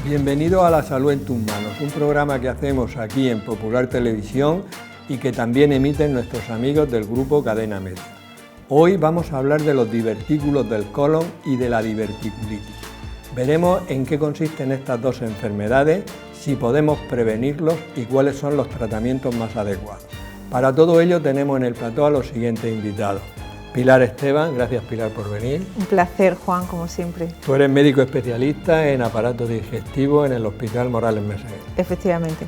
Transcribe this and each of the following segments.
Bienvenido a La Salud en tus manos, un programa que hacemos aquí en Popular Televisión y que también emiten nuestros amigos del grupo Cadena Media. Hoy vamos a hablar de los divertículos del colon y de la diverticulitis. Veremos en qué consisten estas dos enfermedades, si podemos prevenirlos y cuáles son los tratamientos más adecuados. Para todo ello tenemos en el plató a los siguientes invitados. Pilar Esteban, gracias Pilar por venir. Un placer, Juan, como siempre. Tú eres médico especialista en aparatos digestivos en el Hospital Morales Meseguer. Efectivamente.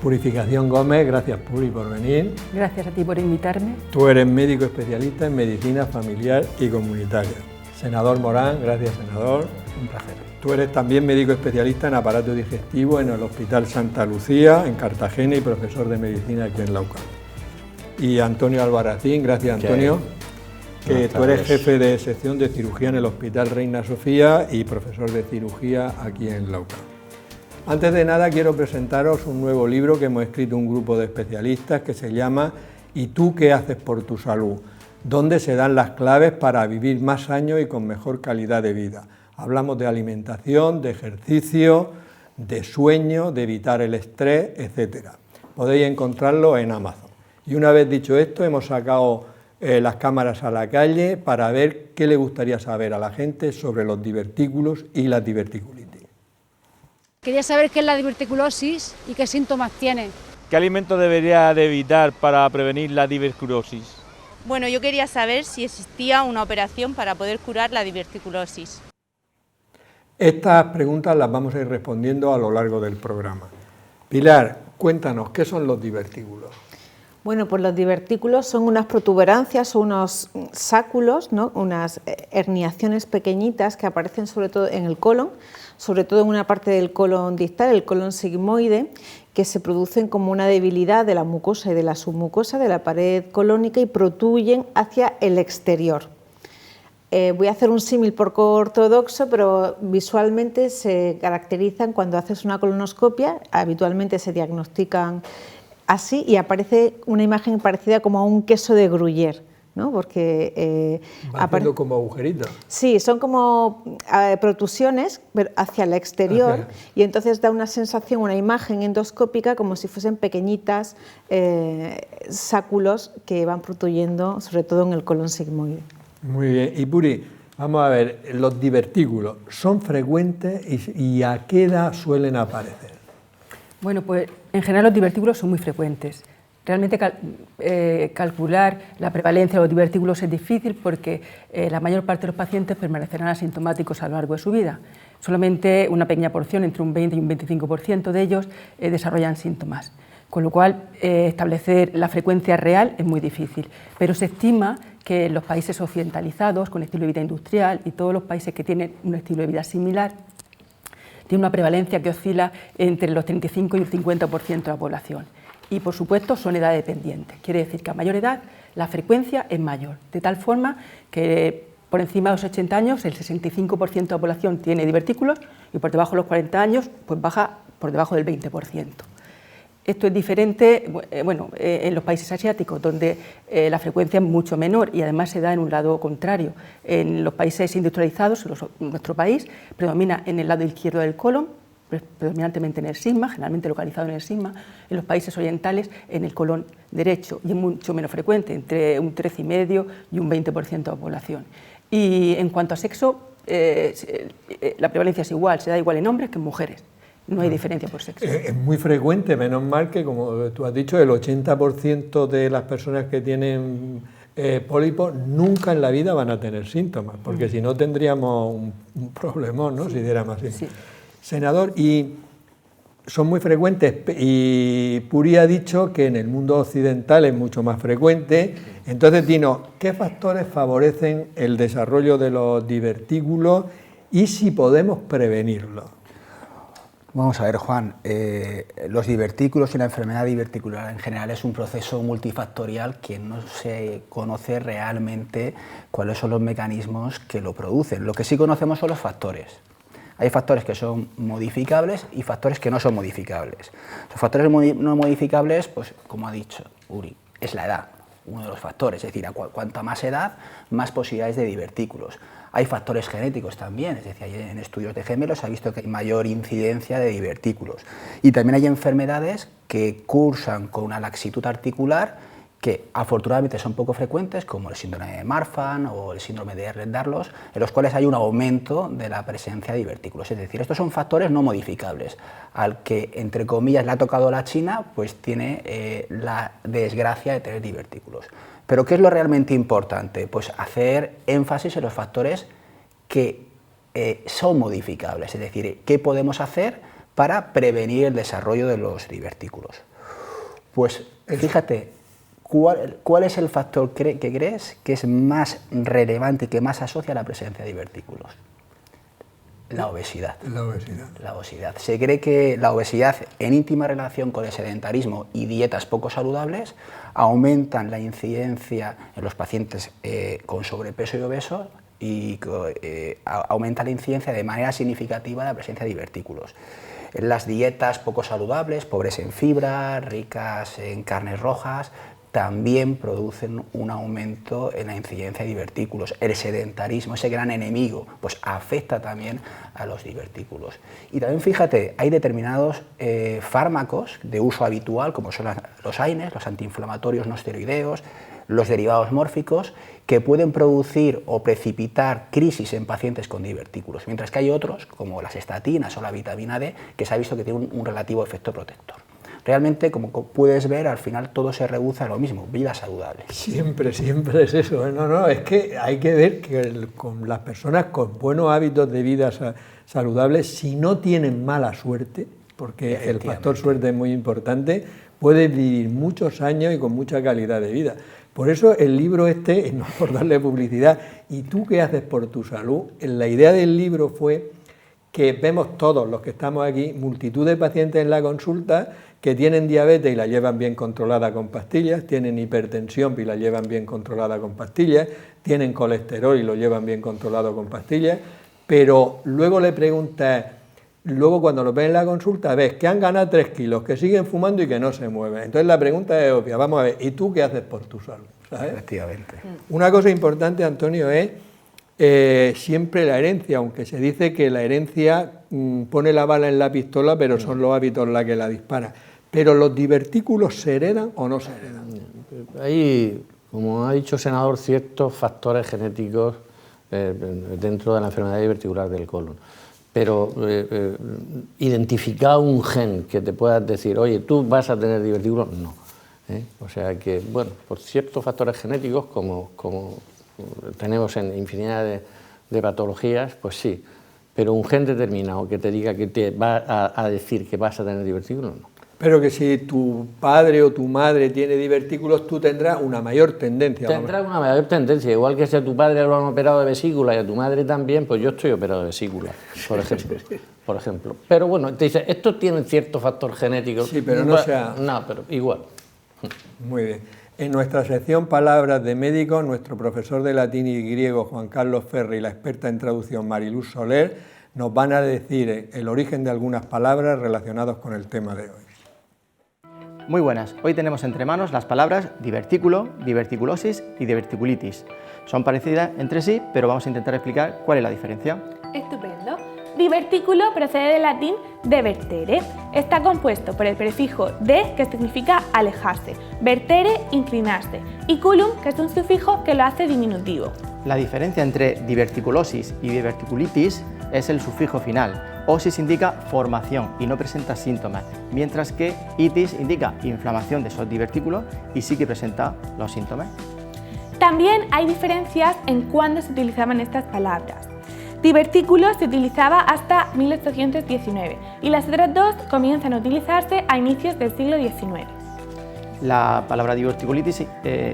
Purificación Gómez, gracias Puri por venir. Gracias a ti por invitarme. Tú eres médico especialista en medicina familiar y comunitaria. Senador Morán, gracias senador. Un placer. Tú eres también médico especialista en aparato digestivo en el Hospital Santa Lucía, en Cartagena, y profesor de medicina aquí en la UCAM. Y Antonio Albarracín, gracias Antonio. Que tú eres jefe de sección de cirugía en el Hospital Reina Sofía y profesor de cirugía aquí en la UCAM. Antes de nada quiero presentaros un nuevo libro que hemos escrito un grupo de especialistas que se llama ¿Y tú qué haces por tu salud?, donde se dan las claves para vivir más años y con mejor calidad de vida. Hablamos de alimentación, de ejercicio, de sueño, de evitar el estrés, etc. Podéis encontrarlo en Amazon. Y una vez dicho esto, hemos sacado las cámaras a la calle para ver qué le gustaría saber a la gente sobre los divertículos y la diverticulitis. Quería saber qué es la diverticulosis y qué síntomas tiene. ¿Qué alimentos debería de evitar para prevenir la diverticulosis? Bueno, yo quería saber si existía una operación para poder curar la diverticulosis. Estas preguntas las vamos a ir respondiendo a lo largo del programa. Pilar, cuéntanos, ¿qué son los divertículos? Bueno, pues los divertículos son unas protuberancias o unos sáculos, ¿no? Unas herniaciones pequeñitas que aparecen sobre todo en el colon, sobre todo en una parte del colon distal, el colon sigmoide, que se producen como una debilidad de la mucosa y de la submucosa de la pared colónica y protuyen hacia el exterior. Voy a hacer un símil poco ortodoxo, pero visualmente se caracterizan cuando haces una colonoscopia, habitualmente se diagnostican así y aparece una imagen parecida como a un queso de Gruyère, ¿no? Porque haciendo como agujeritos. Sí, son como protusiones hacia el exterior y entonces da una sensación, una imagen endoscópica como si fuesen pequeñitas sáculos que van protuyendo sobre todo en el colon sigmoide. Muy bien. Y Puri, vamos a ver, los divertículos, ¿son frecuentes y a qué edad suelen aparecer? Bueno, pues en general los divertículos son muy frecuentes. Realmente calcular la prevalencia de los divertículos es difícil porque la mayor parte de los pacientes permanecerán asintomáticos a lo largo de su vida. Solamente una pequeña porción, entre un 20 y un 25% de ellos, desarrollan síntomas. Con lo cual, establecer la frecuencia real es muy difícil. Pero se estima que en los países occidentalizados, con estilo de vida industrial, y todos los países que tienen un estilo de vida similar, tiene una prevalencia que oscila entre los 35 y el 50% de la población. Y, por supuesto, son edad dependientes. Quiere decir que a mayor edad la frecuencia es mayor, de tal forma que por encima de los 80 años el 65% de la población tiene divertículos y por debajo de los 40 años pues baja por debajo del 20%. Esto es diferente en los países asiáticos, donde la frecuencia es mucho menor y además se da en un lado contrario. En los países industrializados, nuestro país, predomina en el lado izquierdo del colon, predominantemente en el sigma, generalmente localizado en el sigma. En los países orientales en el colon derecho y es mucho menos frecuente, entre un 13,5% y un 20% de la población. Y en cuanto a sexo, la prevalencia es igual, se da igual en hombres que en mujeres. No hay diferencia por sexo. Es muy frecuente, menos mal que, como tú has dicho, el 80% de las personas que tienen pólipos nunca en la vida van a tener síntomas, porque si no tendríamos un problemón, ¿no? Sí. Si diéramos así. Sí. Senador, y son muy frecuentes, y Puri ha dicho que en el mundo occidental es mucho más frecuente. Entonces, dinos, ¿qué factores favorecen el desarrollo de los divertículos y si podemos prevenirlo? Vamos a ver, Juan, los divertículos y la enfermedad diverticular en general es un proceso multifactorial que no se conoce realmente cuáles son los mecanismos que lo producen. Lo que sí conocemos son los factores. Hay factores que son modificables y factores que no son modificables. Los factores no modificables, pues como ha dicho Uri, es la edad. uno de los factores, es decir, cuanta más edad, más posibilidades de divertículos. Hay factores genéticos también, es decir, en estudios de gemelos se ha visto que hay mayor incidencia de divertículos. Y también hay enfermedades que cursan con una laxitud articular que afortunadamente son poco frecuentes, como el síndrome de Marfan o el síndrome de Ehlers-Danlos, en los cuales hay un aumento de la presencia de divertículos. Es decir, estos son factores no modificables. Al que, entre comillas, le ha tocado la China, pues tiene la desgracia de tener divertículos. Pero ¿qué es lo realmente importante? Pues hacer énfasis en los factores que son modificables, es decir, ¿qué podemos hacer para prevenir el desarrollo de los divertículos? Pues fíjate, ¿cuál es el factor que crees que es más relevante y que más asocia a la presencia de divertículos? La obesidad. La obesidad. La obesidad. Se cree que la obesidad, en íntima relación con el sedentarismo y dietas poco saludables, aumentan la incidencia en los pacientes con sobrepeso y obesos y aumenta la incidencia de manera significativa de la presencia de divertículos. Las dietas poco saludables, pobres en fibra, ricas en carnes rojas, también producen un aumento en la incidencia de divertículos. El sedentarismo, ese gran enemigo, pues afecta también a los divertículos. Y también fíjate, hay determinados fármacos de uso habitual, como son los AINES, los antiinflamatorios no esteroideos, los derivados mórficos, que pueden producir o precipitar crisis en pacientes con divertículos, mientras que hay otros, como las estatinas o la vitamina D, que se ha visto que tienen un relativo efecto protector. Realmente, como puedes ver, al final todo se reduce a lo mismo, vida saludable. Siempre es eso. No, es que hay que ver que con las personas con buenos hábitos de vida saludables, si no tienen mala suerte, porque el factor suerte es muy importante, pueden vivir muchos años y con mucha calidad de vida. Por eso el libro no por darle publicidad, ¿y tú qué haces por tu salud? La idea del libro fue que vemos todos los que estamos aquí, multitud de pacientes en la consulta que tienen diabetes y la llevan bien controlada con pastillas, tienen hipertensión y la llevan bien controlada con pastillas, tienen colesterol y lo llevan bien controlado con pastillas, pero luego le preguntas, luego cuando lo ves en la consulta ves que han ganado 3 kilos, que siguen fumando y que no se mueven. Entonces la pregunta es obvia, vamos a ver, ¿y tú qué haces por tu salud? ¿Sabes? Efectivamente. Una cosa importante, Antonio, es siempre la herencia, aunque se dice que la herencia pone la bala en la pistola, pero son los hábitos la que la dispara. Pero ¿los divertículos se heredan o no se heredan? Hay, como ha dicho el senador, ciertos factores genéticos dentro de la enfermedad diverticular del colon. Pero identificar un gen que te puedas decir, oye, tú vas a tener divertículos, no. O sea que, bueno, por ciertos factores genéticos, como tenemos en infinidad de patologías, pues sí. Pero un gen determinado que te diga que te va a decir que vas a tener divertículos, no. Pero que si tu padre o tu madre tiene divertículos, tú tendrás una mayor tendencia. Tendrás una mayor tendencia, igual que si a tu padre lo han operado de vesícula y a tu madre también, pues yo estoy operado de vesícula, por ejemplo. Pero bueno, te dice, estos tienen cierto factor genético. Sí, pero no sea... No, pero igual. Muy bien. En nuestra sección Palabras de Médicos, nuestro profesor de latín y griego, Juan Carlos Ferri, y la experta en traducción, Mariluz Soler, nos van a decir el origen de algunas palabras relacionadas con el tema de hoy. Muy buenas, hoy tenemos entre manos las palabras divertículo, diverticulosis y diverticulitis. Son parecidas entre sí, pero vamos a intentar explicar cuál es la diferencia. Estupendo. Divertículo procede del latín de vertere. Está compuesto por el prefijo de, que significa alejarse, vertere, inclinarse, y culum, que es un sufijo que lo hace diminutivo. La diferencia entre diverticulosis y diverticulitis es el sufijo final. Osis indica formación y no presenta síntomas, mientras que itis indica inflamación de esos divertículos y sí que presenta los síntomas. También hay diferencias en cuándo se utilizaban estas palabras. Divertículo se utilizaba hasta 1819 y las otras dos comienzan a utilizarse a inicios del siglo XIX. La palabra diverticulitis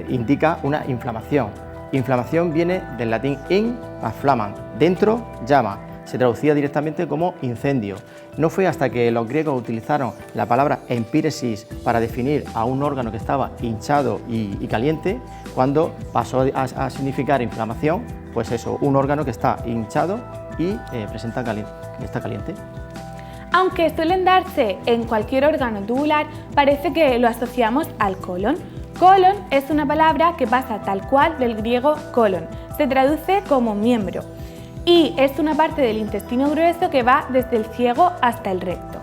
indica una inflamación. Inflamación viene del latín in más flaman, dentro llama. Se traducía directamente como incendio. No fue hasta que los griegos utilizaron la palabra empíresis para definir a un órgano que estaba hinchado y caliente, cuando pasó a significar inflamación, pues eso, un órgano que está hinchado y está caliente. Aunque suelen darse en cualquier órgano tubular, parece que lo asociamos al colon. Colon es una palabra que pasa tal cual del griego colon, se traduce como miembro y es una parte del intestino grueso que va desde el ciego hasta el recto.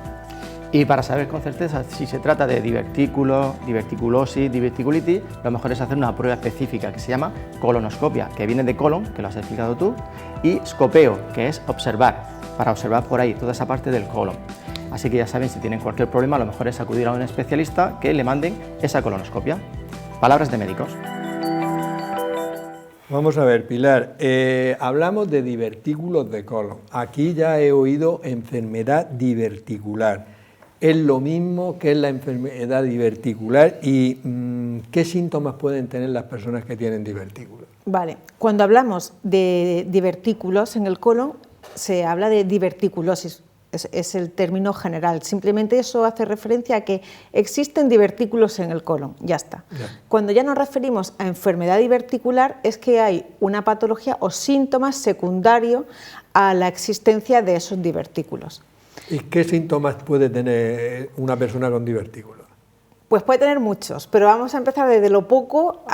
Y para saber con certeza si se trata de divertículo, diverticulosis, diverticulitis, lo mejor es hacer una prueba específica que se llama colonoscopia, que viene de colon, que lo has explicado tú, y scopeo, que es observar, para observar por ahí toda esa parte del colon. Así que ya saben, si tienen cualquier problema, lo mejor es acudir a un especialista que le manden esa colonoscopia. Palabras de médicos. Vamos a ver, Pilar, hablamos de divertículos de colon. Aquí ya he oído enfermedad diverticular. ¿Es lo mismo que es la enfermedad diverticular y qué síntomas pueden tener las personas que tienen divertículos? Vale, cuando hablamos de divertículos en el colon, se habla de diverticulosis, es el término general. Simplemente eso hace referencia a que existen divertículos en el colon, ya está. Ya. Cuando ya nos referimos a enfermedad diverticular es que hay una patología o síntomas secundarios a la existencia de esos divertículos. ¿Y qué síntomas puede tener una persona con divertículos? Pues puede tener muchos, pero vamos a empezar desde lo poco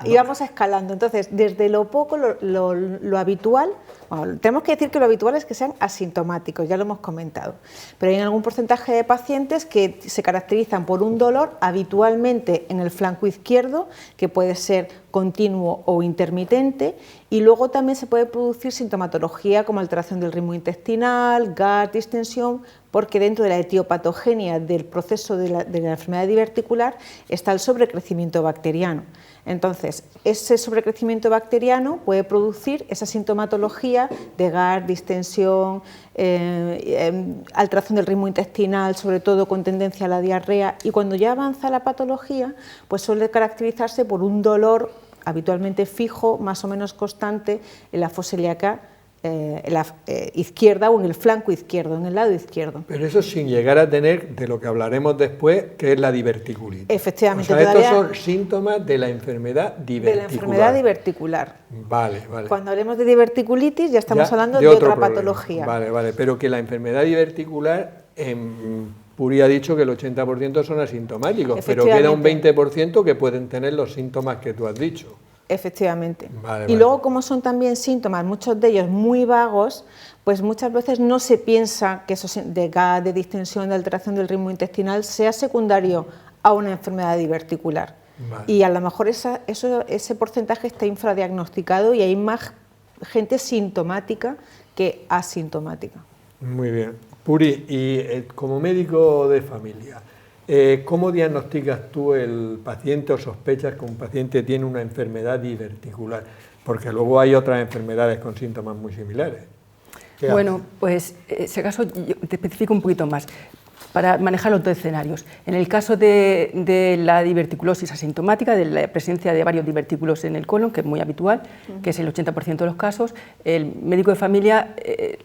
y vamos escalando. Entonces, desde lo poco, lo habitual, bueno, tenemos que decir que lo habitual es que sean asintomáticos, ya lo hemos comentado, pero hay algún porcentaje de pacientes que se caracterizan por un dolor habitualmente en el flanco izquierdo, que puede ser continuo o intermitente, y luego también se puede producir sintomatología como alteración del ritmo intestinal, gas, distensión, porque dentro de la etiopatogenia del proceso de la enfermedad diverticular está el sobrecrecimiento bacteriano. Entonces, ese sobrecrecimiento bacteriano puede producir esa sintomatología de gas, distensión, alteración del ritmo intestinal, sobre todo con tendencia a la diarrea, y cuando ya avanza la patología, pues suele caracterizarse por un dolor habitualmente fijo, más o menos constante, en la fosa ilíaca en la izquierda o en el flanco izquierdo, en el lado izquierdo. Pero eso sin llegar a tener, de lo que hablaremos después, que es la diverticulitis. Efectivamente. O sea, estos son síntomas de la enfermedad diverticular. De la enfermedad diverticular. Vale, vale. Cuando hablemos de diverticulitis ya estamos hablando de otra patología. Vale, vale, pero que la enfermedad diverticular, Puri ha dicho que el 80% son asintomáticos, pero queda un 20% que pueden tener los síntomas que tú has dicho. Efectivamente. Vale, y luego, como son también síntomas, muchos de ellos muy vagos, pues muchas veces no se piensa que eso de gas, de distensión, de alteración del ritmo intestinal sea secundario a una enfermedad diverticular. Vale. Y a lo mejor ese porcentaje está infradiagnosticado y hay más gente sintomática que asintomática. Muy bien. Puri, y como médico de familia, ¿cómo diagnosticas tú el paciente o sospechas que un paciente tiene una enfermedad diverticular? Porque luego hay otras enfermedades con síntomas muy similares. Bueno, pues en ese caso yo te especifico un poquito más para manejar los dos escenarios. En el caso de la diverticulosis asintomática, de la presencia de varios divertículos en el colon, que es muy habitual, que es el 80% de los casos, el médico de familia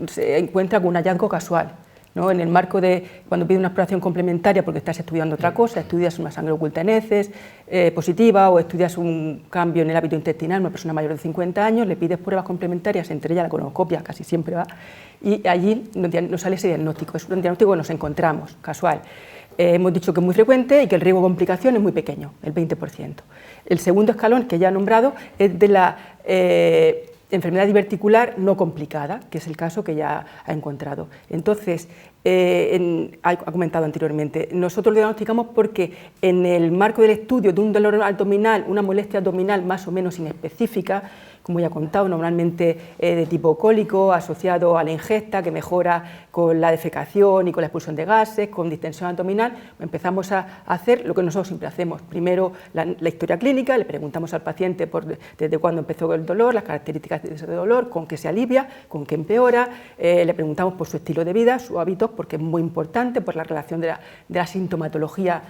se encuentra con un hallazgo casual, ¿no? En el marco de cuando pide una exploración complementaria porque estás estudiando otra cosa, estudias una sangre oculta en heces positiva o estudias un cambio en el hábito intestinal, una persona mayor de 50 años, le pides pruebas complementarias, entre ellas la colonoscopia, casi siempre va, y allí nos sale ese diagnóstico. Es un diagnóstico que nos encontramos, casual. Hemos dicho que es muy frecuente y que el riesgo de complicación es muy pequeño, el 20%. El segundo escalón, que ya he nombrado, es de la enfermedad diverticular no complicada, que es el caso que ya ha encontrado. Entonces, ha comentado anteriormente, nosotros lo diagnosticamos porque en el marco del estudio de un dolor abdominal, una molestia abdominal más o menos inespecífica, como ya he contado, normalmente de tipo cólico, asociado a la ingesta, que mejora con la defecación y con la expulsión de gases, con distensión abdominal, empezamos a hacer lo que nosotros siempre hacemos. Primero la historia clínica, le preguntamos al paciente desde cuándo empezó el dolor, las características de ese dolor, con qué se alivia, con qué empeora, le preguntamos por su estilo de vida, sus hábitos, porque es muy importante, por la relación de la sintomatología,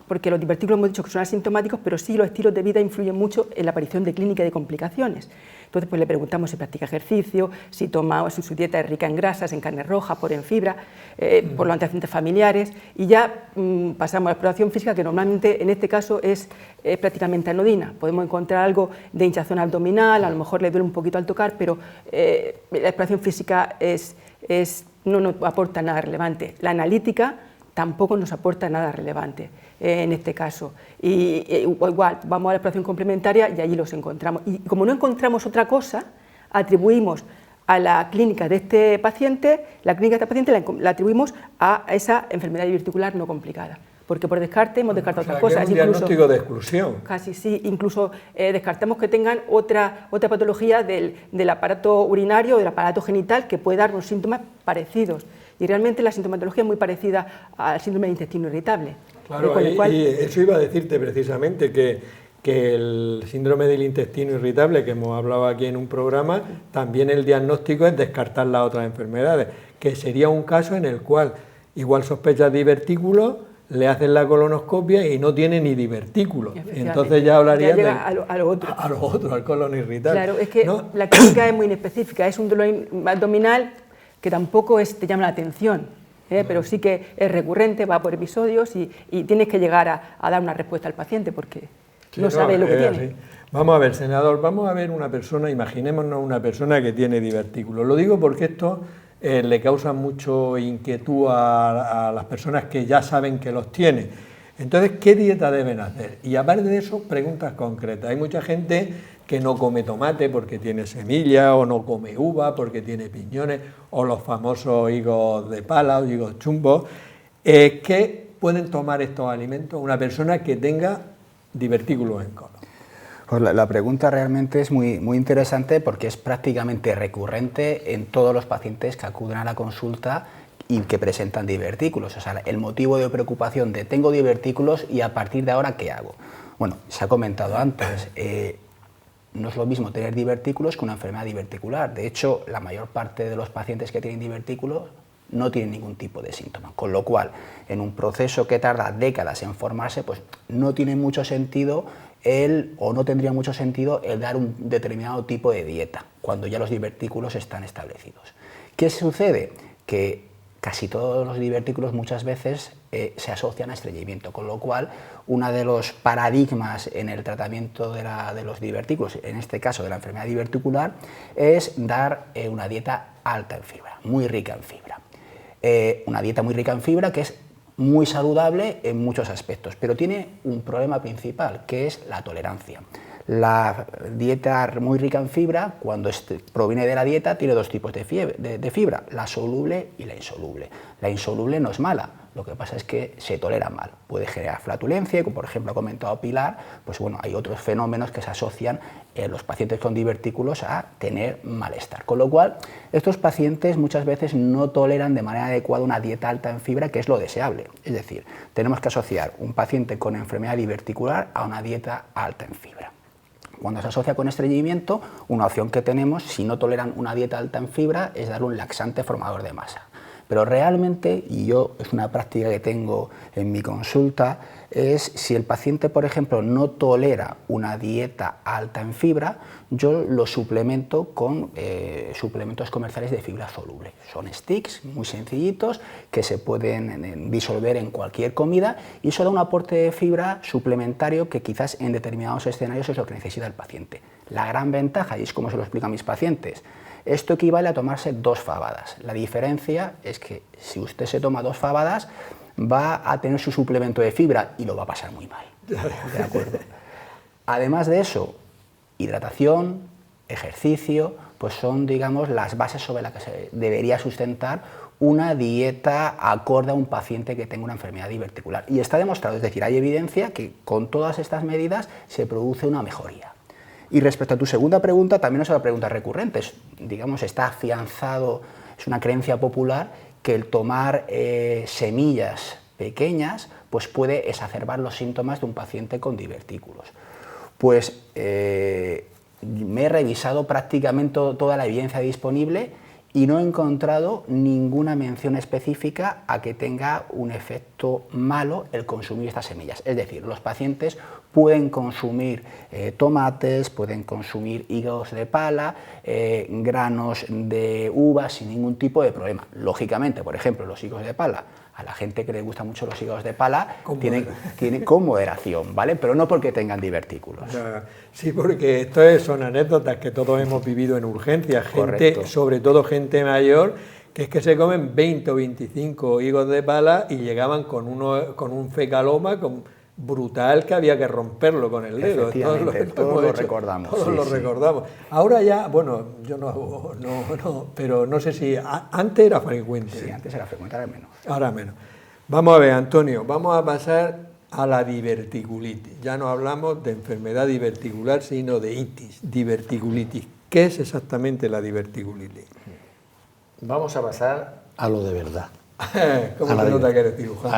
porque los divertículos hemos dicho que son asintomáticos, pero sí los estilos de vida influyen mucho en la aparición de clínica y de complicaciones. Entonces, pues le preguntamos si practica ejercicio, si su dieta es rica en grasas, en carne roja, en fibra, por los antecedentes familiares, y ya pasamos a la exploración física, que normalmente en este caso es prácticamente anodina. Podemos encontrar algo de hinchazón abdominal, a lo mejor le duele un poquito al tocar, pero la exploración física no nos aporta nada relevante. La analítica, tampoco nos aporta nada relevante en este caso. Y igual, vamos a la exploración complementaria y allí los encontramos. Y como no encontramos otra cosa, atribuimos a la clínica de este paciente, la atribuimos a esa enfermedad diverticular no complicada. Porque por descarte hemos descartado otras cosas. Es un diagnóstico de exclusión. Casi sí, incluso descartamos que tengan otra patología del aparato urinario o del aparato genital que puede dar unos síntomas parecidos. Y realmente la sintomatología es muy parecida al síndrome del intestino irritable. Claro, y eso iba a decirte precisamente, que el síndrome del intestino irritable, que hemos hablado aquí en un programa, también el diagnóstico es descartar las otras enfermedades, que sería un caso en el cual igual sospechas divertículos, le hacen la colonoscopia y no tiene ni divertículos. Entonces ya hablarías a lo otro. A lo otro, al colon irritable. Claro, es que la clínica es muy inespecífica, es un dolor abdominal que tampoco te llama la atención, pero sí que es recurrente, va por episodios y tienes que llegar a dar una respuesta al paciente porque no sabe lo que tiene. Así. Vamos a ver, senador, vamos a ver una persona, imaginémonos una persona que tiene divertículos. Lo digo porque esto le causa mucho inquietud a las personas que ya saben que los tienen. Entonces, ¿qué dieta deben hacer? Y aparte de eso, preguntas concretas. Hay mucha gente que no come tomate porque tiene semilla, o no come uva porque tiene piñones, o los famosos higos de pala o higos chumbos. ¿Qué pueden tomar estos alimentos una persona que tenga divertículos en colon? Pues la pregunta realmente es muy interesante porque es prácticamente recurrente en todos los pacientes que acuden a la consulta y que presentan divertículos. O sea, el motivo de preocupación de tengo divertículos y a partir de ahora, ¿qué hago? Bueno, se ha comentado antes, no es lo mismo tener divertículos que una enfermedad diverticular. De hecho, la mayor parte de los pacientes que tienen divertículos no tienen ningún tipo de síntoma, con lo cual, en un proceso que tarda décadas en formarse, pues no tiene mucho sentido no tendría mucho sentido el dar un determinado tipo de dieta, cuando ya los divertículos están establecidos. ¿Qué sucede? Que casi todos los divertículos muchas veces se asocian a estreñimiento, con lo cual uno de los paradigmas en el tratamiento de los divertículos, en este caso de la enfermedad diverticular, es dar una dieta alta en fibra, muy rica en fibra. Una dieta muy rica en fibra que es muy saludable en muchos aspectos, pero tiene un problema principal, que es la tolerancia. La dieta muy rica en fibra, cuando proviene de la dieta, tiene dos tipos de fibra, la soluble y la insoluble. La insoluble no es mala, lo que pasa es que se tolera mal, puede generar flatulencia, como por ejemplo ha comentado Pilar, pues bueno, hay otros fenómenos que se asocian en los pacientes con divertículos a tener malestar, con lo cual estos pacientes muchas veces no toleran de manera adecuada una dieta alta en fibra, que es lo deseable. Es decir, tenemos que asociar un paciente con enfermedad diverticular a una dieta alta en fibra. Cuando se asocia con estreñimiento, una opción que tenemos, si no toleran una dieta alta en fibra, es dar un laxante formador de masa. Pero realmente, y es una práctica que tengo en mi consulta, es si el paciente, por ejemplo, no tolera una dieta alta en fibra, yo lo suplemento con suplementos comerciales de fibra soluble. Son sticks muy sencillitos que se pueden disolver en cualquier comida y eso da un aporte de fibra suplementario que quizás en determinados escenarios es lo que necesita el paciente. La gran ventaja, y es como se lo explico a mis pacientes, esto equivale a tomarse 2 fabadas. La diferencia es que si usted se toma 2 fabadas, va a tener su suplemento de fibra y lo va a pasar muy mal. ¿De acuerdo? Además de eso, hidratación, ejercicio, pues son, digamos, las bases sobre las que se debería sustentar una dieta acorde a un paciente que tenga una enfermedad diverticular. Y está demostrado, es decir, hay evidencia que con todas estas medidas se produce una mejoría. Y respecto a tu segunda pregunta, también es una pregunta recurrente, digamos, está afianzado, es una creencia popular que el tomar semillas pequeñas pues puede exacerbar los síntomas de un paciente con divertículos. Pues me he revisado prácticamente toda la evidencia disponible y no he encontrado ninguna mención específica a que tenga un efecto malo el consumir estas semillas. Es decir, los pacientes pueden consumir tomates, pueden consumir higos de pala, granos de uva sin ningún tipo de problema. Lógicamente, por ejemplo, los higos de pala, a la gente que le gustan mucho los higos de pala, tienen con moderación, ¿vale? Pero no porque tengan divertículos. Sí, porque son anécdotas que todos hemos vivido en urgencias, gente, sobre todo gente mayor, que es que se comen 20 o 25 higos de pala y llegaban con un fecaloma brutal que había que romperlo con el dedo. Todos lo recordamos. Todos lo recordamos. Ahora ya, bueno, yo no, pero no sé si antes era frecuente. Sí, antes era frecuente, ahora menos. Ahora menos. Vamos a ver, Antonio, vamos a pasar a la diverticulitis. Ya no hablamos de enfermedad diverticular, sino de itis, diverticulitis. ¿Qué es exactamente la diverticulitis? Vamos a pasar a lo de verdad. ¿Cómo se nota que eres cirujano?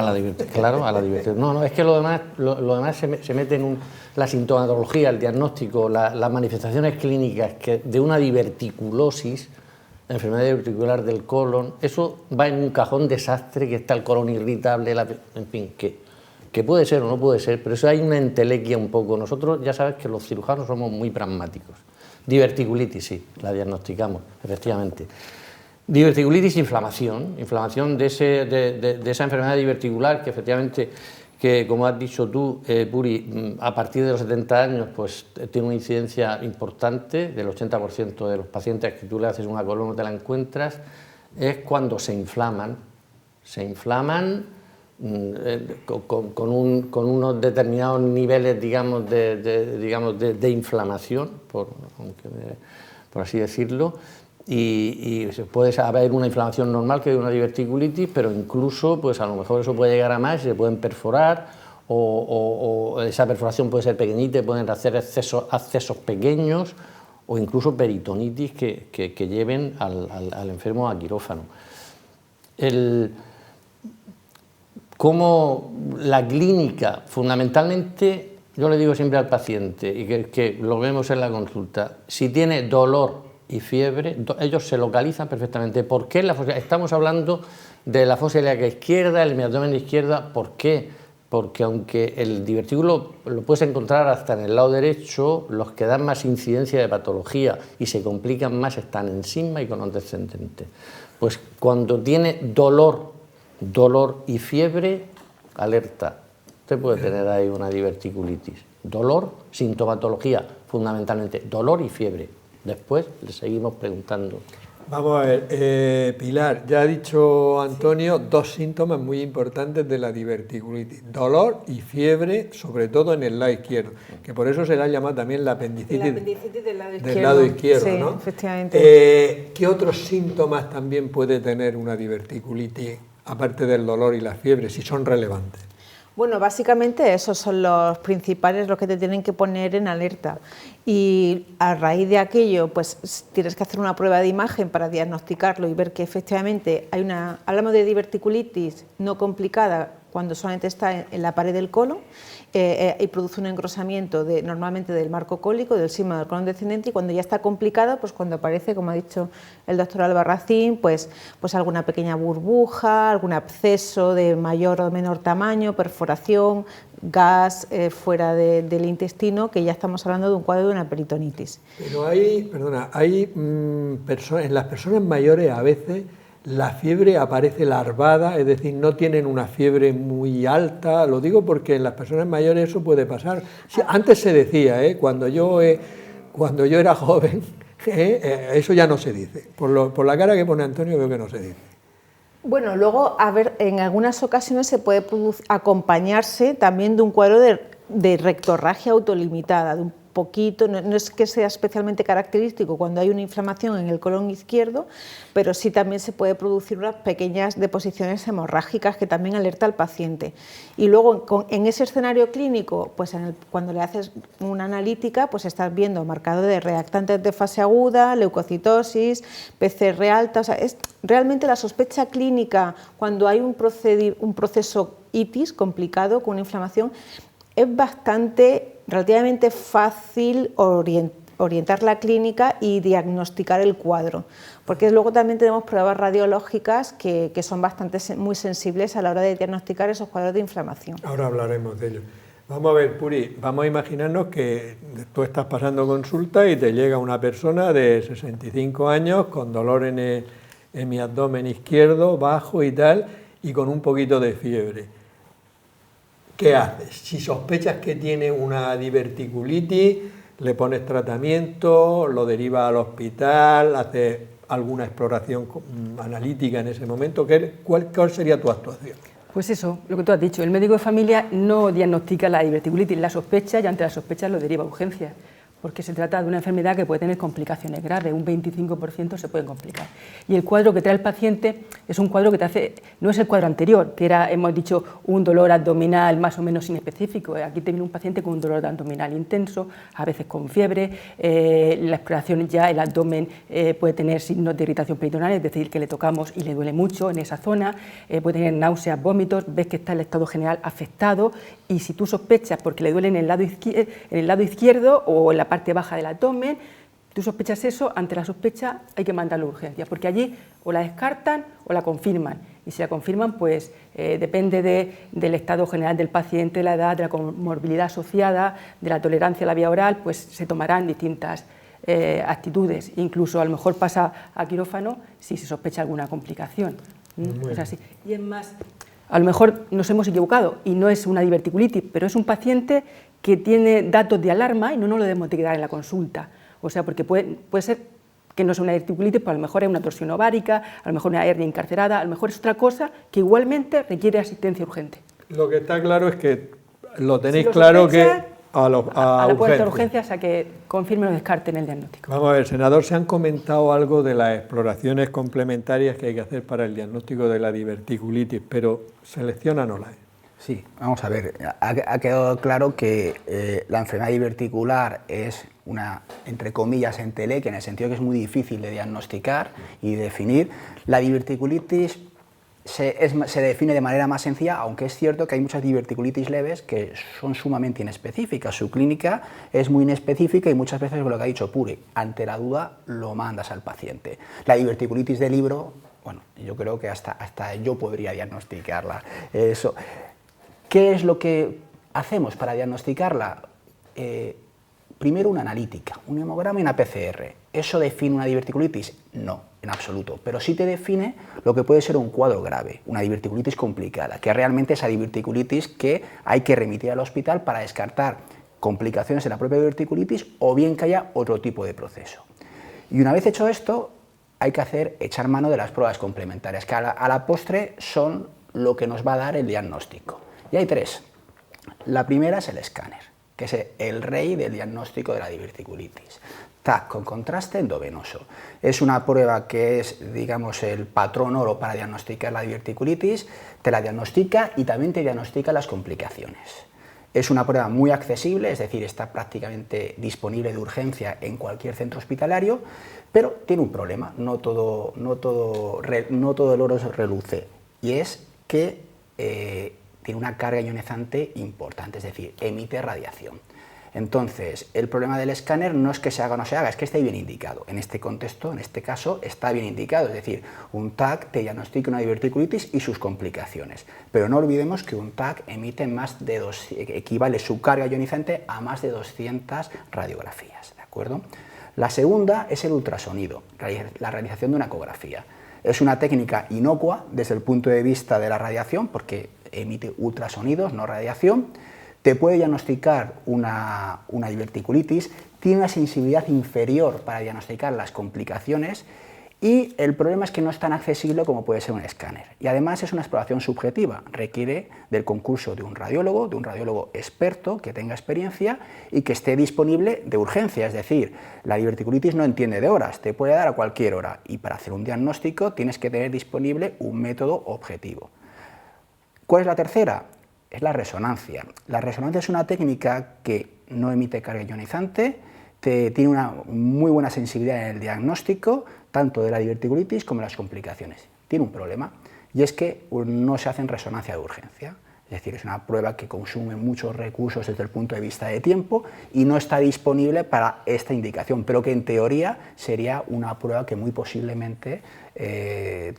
Claro, a la diversión. No, es que lo demás se mete en la sintomatología, el diagnóstico, las manifestaciones clínicas de una diverticulosis, la enfermedad diverticular del colon. Eso va en un cajón desastre, que está el colon irritable, en fin, que puede ser o no puede ser, pero eso hay una entelequia un poco. Nosotros ya sabes que los cirujanos somos muy pragmáticos. Diverticulitis, sí, la diagnosticamos, efectivamente. Diverticulitis, inflamación de esa enfermedad diverticular que efectivamente, que como has dicho tú, Puri, a partir de los 70 años pues tiene una incidencia importante, del 80% de los pacientes que tú le haces una colon no te la encuentras, es cuando se inflaman con unos determinados niveles, digamos, de inflamación, por así decirlo. Y puede haber una inflamación normal, que es una diverticulitis, pero incluso pues a lo mejor eso puede llegar a más, se pueden perforar, o esa perforación puede ser pequeñita, pueden hacer accesos pequeños, o incluso peritonitis que lleven al enfermo a quirófano. Como la clínica, fundamentalmente, yo le digo siempre al paciente, y que lo vemos en la consulta, si tiene dolor y fiebre, ellos se localizan perfectamente. ¿Por qué? Estamos hablando de la fosa ilíaca izquierda, el hemiabdomen izquierda. ¿Por qué? Porque aunque el divertículo lo puedes encontrar hasta en el lado derecho, los que dan más incidencia de patología y se complican más están en sigma y colon descendente. Pues cuando tiene dolor y fiebre, alerta. Usted puede tener ahí una diverticulitis. Dolor, sintomatología, fundamentalmente, dolor y fiebre. Después le seguimos preguntando. Vamos a ver, Pilar, ya ha dicho Antonio dos síntomas muy importantes de la diverticulitis: dolor y fiebre, sobre todo en el lado izquierdo, que por eso se la llama también la apendicitis del lado izquierdo, sí, ¿no? Efectivamente. ¿Qué otros síntomas también puede tener una diverticulitis, aparte del dolor y la fiebre, si son relevantes? Bueno, básicamente esos son los principales, los que te tienen que poner en alerta. Y a raíz de aquello, pues tienes que hacer una prueba de imagen para diagnosticarlo y ver que efectivamente hablamos de diverticulitis no complicada cuando solamente está en la pared del colon y produce un engrosamiento normalmente del marco cólico, del sigma del colon descendente, y cuando ya está complicada, pues cuando aparece, como ha dicho el doctor Albarracín, pues alguna pequeña burbuja, algún absceso de mayor o menor tamaño, perforación, gas fuera del intestino, que ya estamos hablando de un cuadro de una peritonitis. Pero en las personas mayores a veces la fiebre aparece larvada, es decir, no tienen una fiebre muy alta. Lo digo porque en las personas mayores eso puede pasar. Sí, antes se decía, cuando yo era joven, eso ya no se dice. Por la cara que pone Antonio veo que no se dice. Bueno, luego, a ver, en algunas ocasiones se puede acompañarse también de un cuadro de rectorragia autolimitada, de un poquito, no es que sea especialmente característico cuando hay una inflamación en el colon izquierdo, pero sí también se puede producir unas pequeñas deposiciones hemorrágicas que también alerta al paciente. Y luego en ese escenario clínico, pues cuando le haces una analítica, pues estás viendo marcado de reactantes de fase aguda, leucocitosis, PCR alta. O sea, es realmente la sospecha clínica cuando hay un proceso itis complicado con una inflamación. Es relativamente fácil orientar la clínica y diagnosticar el cuadro, porque luego también tenemos pruebas radiológicas que son muy sensibles a la hora de diagnosticar esos cuadros de inflamación. Ahora hablaremos de ello. Vamos a ver, Puri, vamos a imaginarnos que tú estás pasando consulta y te llega una persona de 65 años con dolor en mi abdomen izquierdo, bajo y tal, y con un poquito de fiebre. ¿Qué haces? Si sospechas que tiene una diverticulitis, le pones tratamiento, lo derivas al hospital, haces alguna exploración analítica en ese momento? ¿Cuál sería tu actuación? Pues eso, lo que tú has dicho, el médico de familia no diagnostica la diverticulitis, la sospecha y ante la sospecha lo deriva a urgencias, porque se trata de una enfermedad que puede tener complicaciones graves, un 25% se pueden complicar. Y el cuadro que trae el paciente es un cuadro que te hace, no es el cuadro anterior, que era, hemos dicho, un dolor abdominal más o menos inespecífico. Aquí te viene un paciente con un dolor abdominal intenso, a veces con fiebre, la exploración ya, el abdomen puede tener signos de irritación peritoneal, es decir, que le tocamos y le duele mucho en esa zona, puede tener náuseas, vómitos, ves que está el estado general afectado y si tú sospechas porque le duele en el lado izquierdo o en la parte baja del abdomen, tú sospechas eso, ante la sospecha hay que mandarlo a urgencias, porque allí o la descartan o la confirman, y si la confirman, pues depende del estado general del paciente, la edad, de la comorbilidad asociada, de la tolerancia a la vía oral, pues se tomarán distintas actitudes, incluso a lo mejor pasa a quirófano si se sospecha alguna complicación. Es así. Y es más, a lo mejor nos hemos equivocado y no es una diverticulitis, pero es un paciente que tiene datos de alarma y no nos lo debemos de quedar en la consulta. O sea, porque puede ser que no sea una diverticulitis, pero a lo mejor es una torsión ovárica, a lo mejor una hernia encarcerada, a lo mejor es otra cosa que igualmente requiere asistencia urgente. Lo que está claro es que lo tenéis claro que a la puerta de urgencias a que confirmen o descarten el diagnóstico. Vamos a ver, senador, se han comentado algo de las exploraciones complementarias que hay que hacer para el diagnóstico de la diverticulitis, pero selecciónanoslas. Sí, vamos a ver, ha quedado claro que la enfermedad diverticular es una, entre comillas, entelequia, en el sentido que es muy difícil de diagnosticar y definir. La diverticulitis se define de manera más sencilla, aunque es cierto que hay muchas diverticulitis leves que son sumamente inespecíficas. Su clínica es muy inespecífica y muchas veces, lo que ha dicho Puri, ante la duda lo mandas al paciente. La diverticulitis de libro, bueno, yo creo que hasta yo podría diagnosticarla. Eso. ¿Qué es lo que hacemos para diagnosticarla? Primero una analítica, un hemograma y una PCR. ¿Eso define una diverticulitis? No, en absoluto, pero sí te define lo que puede ser un cuadro grave, una diverticulitis complicada, que realmente esa diverticulitis que hay que remitir al hospital para descartar complicaciones en la propia diverticulitis o bien que haya otro tipo de proceso. Y una vez hecho esto, hay que echar mano de las pruebas complementarias, que a la postre son lo que nos va a dar el diagnóstico. Y hay tres. La primera es el escáner, que es el rey del diagnóstico de la diverticulitis. TAC con contraste endovenoso. Es una prueba que es, digamos, el patrón oro para diagnosticar la diverticulitis, te la diagnostica y también te diagnostica las complicaciones. Es una prueba muy accesible, es decir, está prácticamente disponible de urgencia en cualquier centro hospitalario, pero tiene un problema, no todo el oro reluce, y es que tiene una carga ionizante importante, es decir, emite radiación. Entonces, el problema del escáner no es que se haga o no se haga, es que esté bien indicado. En este contexto, en este caso, está bien indicado, es decir, un TAC te diagnostica una diverticulitis y sus complicaciones. Pero no olvidemos que un TAC emite equivale su carga ionizante a más de 200 radiografías, ¿de acuerdo? La segunda es el ultrasonido, la realización de una ecografía. Es una técnica inocua desde el punto de vista de la radiación, porque emite ultrasonidos, no radiación. Te puede diagnosticar una diverticulitis, tiene una sensibilidad inferior para diagnosticar las complicaciones y el problema es que no es tan accesible como puede ser un escáner. Y además es una exploración subjetiva, requiere del concurso de un radiólogo experto que tenga experiencia y que esté disponible de urgencia, es decir, la diverticulitis no entiende de horas, te puede dar a cualquier hora y para hacer un diagnóstico tienes que tener disponible un método objetivo. ¿Cuál es la tercera? Es la resonancia. La resonancia es una técnica que no emite carga ionizante, tiene una muy buena sensibilidad en el diagnóstico, tanto de la diverticulitis como de las complicaciones. Tiene un problema, y es que no se hace en resonancia de urgencia. Es decir, es una prueba que consume muchos recursos desde el punto de vista de tiempo y no está disponible para esta indicación, pero que en teoría sería una prueba que muy posiblemente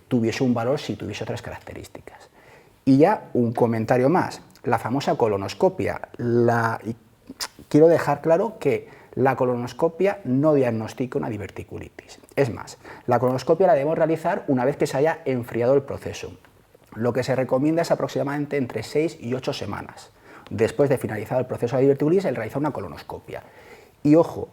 tuviese un valor si tuviese otras características. Y ya un comentario más, la famosa colonoscopia. Quiero dejar claro que la colonoscopia no diagnostica una diverticulitis. Es más, la colonoscopia la debemos realizar una vez que se haya enfriado el proceso. Lo que se recomienda es aproximadamente entre 6 y 8 semanas. Después de finalizar el proceso de diverticulitis, el realizar una colonoscopia. Y ojo,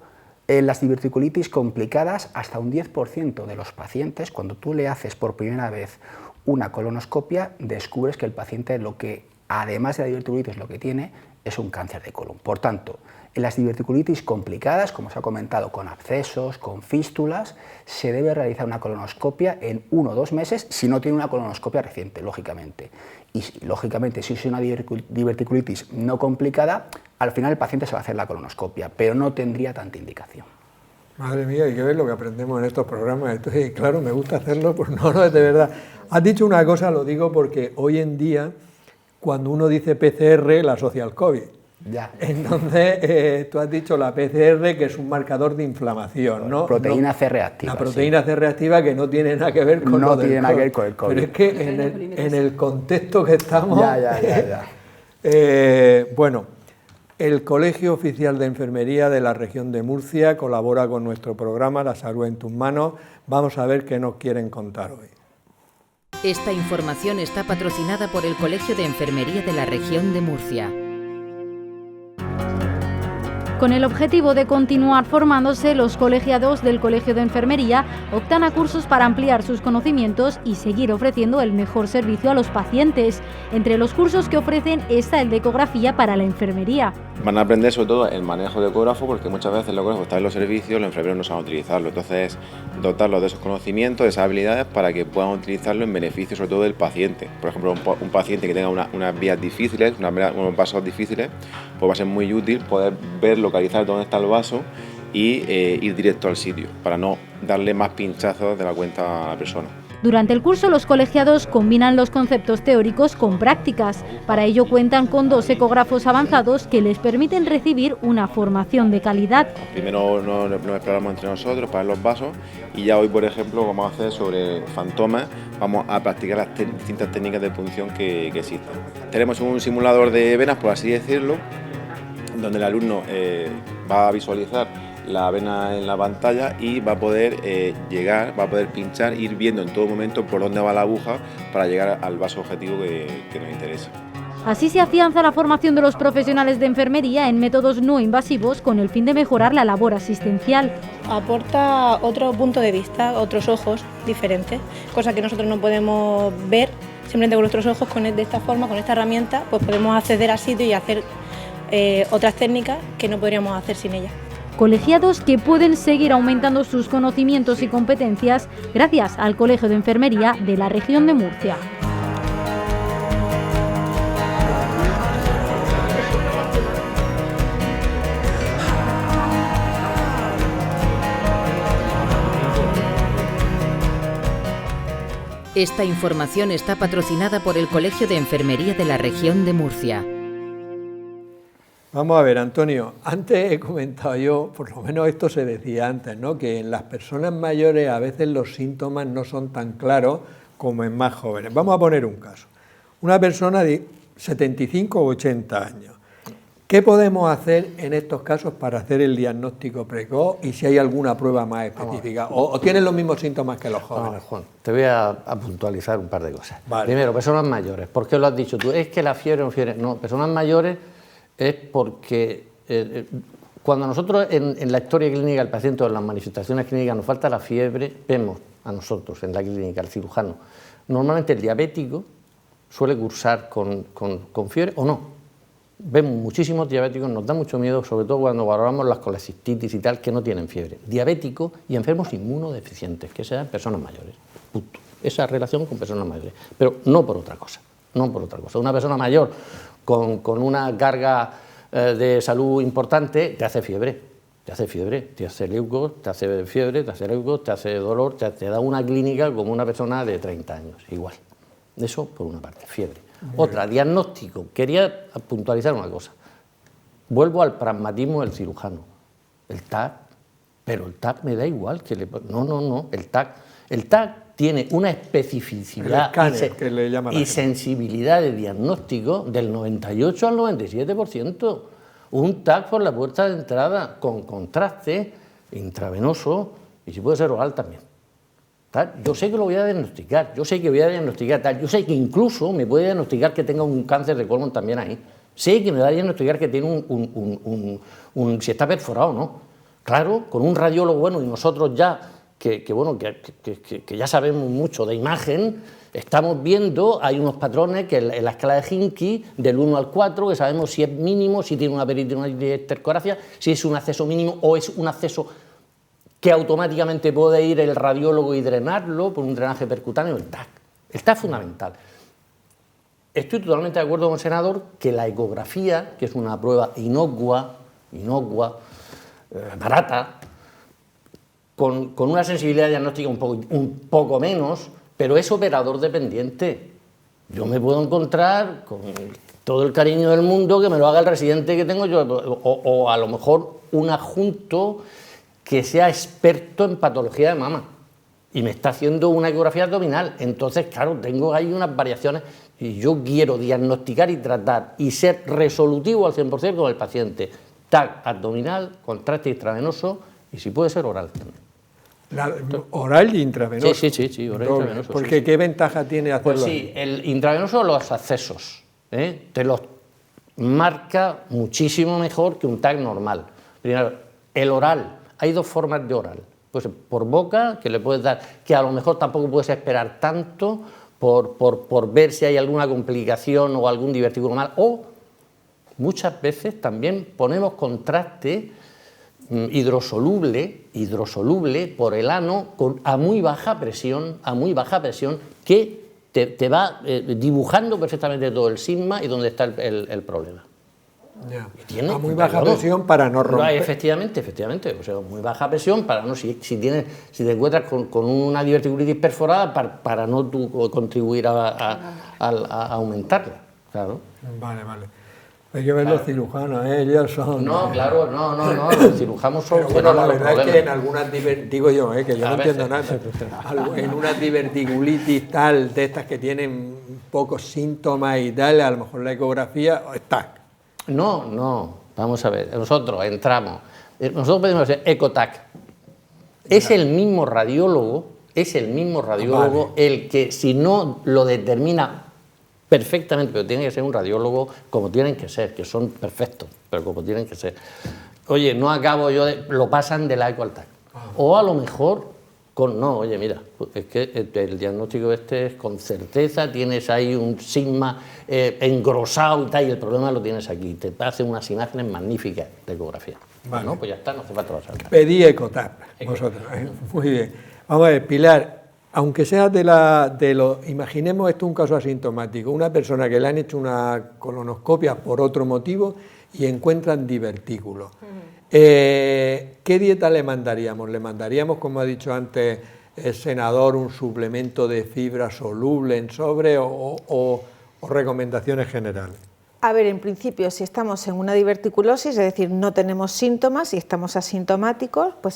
En las diverticulitis complicadas, hasta un 10% de los pacientes, cuando tú le haces por primera vez una colonoscopia, descubres que el paciente lo que, además de la diverticulitis, lo que tiene es un cáncer de colon. Por tanto, en las diverticulitis complicadas, como se ha comentado, con abscesos, con fístulas, se debe realizar una colonoscopia en 1 o 2 meses, si no tiene una colonoscopia reciente, lógicamente. Y, lógicamente, si es una diverticulitis no complicada, al final el paciente se va a hacer la colonoscopia, pero no tendría tanta indicación. Madre mía, hay que ver lo que aprendemos en estos programas. Entonces, claro, me gusta hacerlo, pues no, es de verdad. Has dicho una cosa, lo digo porque hoy en día, cuando uno dice PCR, la asocia al COVID. Ya. Entonces, tú has dicho la PCR, que es un marcador de inflamación, ¿no? Proteína C reactiva. La proteína C reactiva, que no tiene nada que ver con no tiene nada que ver con el COVID. Pero es que en el contexto que estamos... Ya. Bueno, el Colegio Oficial de Enfermería de la Región de Murcia colabora con nuestro programa La Salud en tus manos. Vamos a ver qué nos quieren contar hoy. Esta información está patrocinada por el Colegio de Enfermería de la Región de Murcia. Con el objetivo de continuar formándose, los colegiados del Colegio de Enfermería optan a cursos para ampliar sus conocimientos y seguir ofreciendo el mejor servicio a los pacientes. Entre los cursos que ofrecen está el de ecografía para la enfermería. Van a aprender sobre todo el manejo de ecógrafo, porque muchas veces el ecógrafo está en los servicios, los enfermeros no saben utilizarlo. Entonces, dotarlos de esos conocimientos, de esas habilidades, para que puedan utilizarlo en beneficio sobre todo del paciente. Por ejemplo, un paciente que tenga unas vías difíciles, unos vasos difíciles, pues va a ser muy útil poder ver, localizar dónde está el vaso y ir directo al sitio, para no darle más pinchazos de la cuenta a la persona. Durante el curso, los colegiados combinan los conceptos teóricos con prácticas. Para ello cuentan con 2 ecógrafos avanzados que les permiten recibir una formación de calidad. Primero nos exploramos entre nosotros para ver los vasos, y ya hoy, por ejemplo, vamos a hacer sobre fantomas, vamos a practicar las distintas técnicas de punción que existen. Tenemos un simulador de venas, por así decirlo, donde el alumno va a visualizar la vena en la pantalla y va a poder va a poder pinchar, ir viendo en todo momento por dónde va la aguja para llegar al vaso objetivo que nos interesa. Así se afianza la formación de los profesionales de enfermería en métodos no invasivos con el fin de mejorar la labor asistencial. Aporta otro punto de vista, otros ojos diferentes, cosa que nosotros no podemos ver simplemente con nuestros ojos. De esta forma, con esta herramienta, pues podemos acceder al sitio y hacer otras técnicas que no podríamos hacer sin ella. Colegiados que pueden seguir aumentando sus conocimientos y competencias gracias al Colegio de Enfermería de la Región de Murcia. Esta información está patrocinada por el Colegio de Enfermería de la Región de Murcia. Vamos a ver, Antonio, antes he comentado yo, por lo menos esto se decía antes, ¿no?, que en las personas mayores a veces los síntomas no son tan claros como en más jóvenes. Vamos a poner un caso. Una persona de 75 o 80 años. ¿Qué podemos hacer en estos casos para hacer el diagnóstico precoz y si hay alguna prueba más específica? ¿O tienen los mismos síntomas que los jóvenes? Juan, te voy a puntualizar un par de cosas. Vale. Primero, personas mayores. ¿Por qué lo has dicho tú? Es que la fiebre no fiebre. No, personas mayores es porque cuando nosotros en la historia clínica del paciente o en las manifestaciones clínicas nos falta la fiebre, vemos a nosotros en la clínica, al cirujano, normalmente el diabético suele cursar con fiebre o no. Vemos muchísimos diabéticos, nos da mucho miedo, sobre todo cuando valoramos las colecistitis y tal, que no tienen fiebre. Diabéticos y enfermos inmunodeficientes, que sean personas mayores. Punto. Esa relación con personas mayores, pero no por otra cosa. No por otra cosa. Una persona mayor con una carga de salud importante te hace fiebre, te hace leucos, te hace fiebre, te hace leucos, te hace dolor, te da una clínica como una persona de 30 años, igual. Eso por una parte, fiebre. Otra, diagnóstico. Quería puntualizar una cosa. Vuelvo al pragmatismo del cirujano. El TAC, pero el TAC me da igual que le... No, el TAC tiene una especificidad y sensibilidad de diagnóstico del 98 al 97%. Un TAC por la puerta de entrada con contraste intravenoso y si puede ser oral también. Yo sé que lo voy a diagnosticar, yo sé que incluso me puede diagnosticar que tenga un cáncer de colon también ahí. Sé que me va a diagnosticar que tiene si está perforado o no. Claro, con un radiólogo bueno y nosotros ya, que ya sabemos mucho de imagen, estamos viendo, hay unos patrones que en la escala de Hinkie, del 1 al 4, que sabemos si es mínimo, si tiene una peritonitis de estercoracea, si es un acceso mínimo o es un acceso que automáticamente puede ir el radiólogo y drenarlo por un drenaje percutáneo, el TAC. El TAC es fundamental. Estoy totalmente de acuerdo con el senador que la ecografía, que es una prueba inocua, barata, con una sensibilidad diagnóstica un poco menos, pero es operador dependiente. Yo me puedo encontrar con todo el cariño del mundo que me lo haga el residente que tengo yo, o a lo mejor un adjunto que sea experto en patología de mama y me está haciendo una ecografía abdominal. Entonces, claro, tengo ahí unas variaciones y yo quiero diagnosticar y tratar y ser resolutivo al 100% con el paciente. TAC abdominal, contraste intravenoso y si puede ser oral también. ¿Oral y intravenoso? Sí, oral y intravenoso. Porque ¿qué ventaja tiene hacerlo? Pues sí, el intravenoso, los accesos, te los marca muchísimo mejor que un TAC normal. Primero, el oral, hay dos formas de oral. Pues por boca, que le puedes dar, que a lo mejor tampoco puedes esperar tanto por ver si hay alguna complicación o algún divertículo mal, o muchas veces también ponemos contraste hidrosoluble por el ano a muy baja presión, que te va dibujando perfectamente todo el sigma y donde está el problema. Ya. A muy baja presión para no romper. Efectivamente, o sea, muy baja presión para no, si te encuentras con una diverticulitis perforada para no contribuir a aumentarla, claro. Vale. Hay que ver los cirujanos, ellos son... No, claro, no, los cirujanos son... Pero bueno, la verdad es que en algunas digo yo, que yo no entiendo nada, en unas diverticulitis tal, de estas que tienen pocos síntomas y tal, a lo mejor la ecografía está... No, vamos a ver, nosotros pedimos hacer ECOTAC. Es el mismo radiólogo vale. El que si no lo determina perfectamente, pero tiene que ser un radiólogo como tienen que ser, que son perfectos, pero como tienen que ser. Oye, no acabo yo lo pasan de la ECO al TAC. O a lo mejor oye, mira, es que el diagnóstico es con certeza, tienes ahí un sigma engrosado y tal, y el problema lo tienes aquí, te hacen unas imágenes magníficas de ecografía. Vale. Bueno, pues ya está, no hace falta pasar. Pedí ECOTAC, vosotros. Muy bien. Vamos a ver, Pilar, aunque sea imaginemos esto un caso asintomático, una persona que le han hecho una colonoscopia por otro motivo y encuentran divertículos. ¿Qué dieta le mandaríamos? ¿Le mandaríamos, como ha dicho antes el senador, un suplemento de fibra soluble en sobre o recomendaciones generales? A ver, en principio, si estamos en una diverticulosis, es decir, no tenemos síntomas y estamos asintomáticos, pues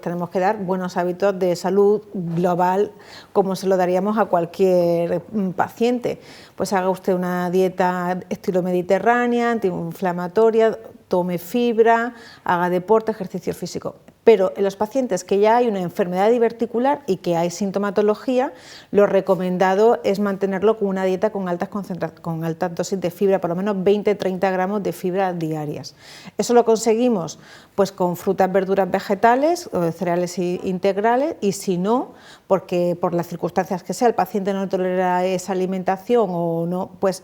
tenemos que dar buenos hábitos de salud global, como se lo daríamos a cualquier paciente. Pues haga usted una dieta estilo mediterránea, antiinflamatoria, tome fibra, haga deporte, ejercicio físico. Pero en los pacientes que ya hay una enfermedad diverticular y que hay sintomatología, lo recomendado es mantenerlo con una dieta con altas dosis de fibra, por lo menos 20-30 gramos de fibra diarias. Eso lo conseguimos pues con frutas, verduras, vegetales, o cereales integrales, y si no, porque por las circunstancias que sea el paciente no tolera esa alimentación o no, pues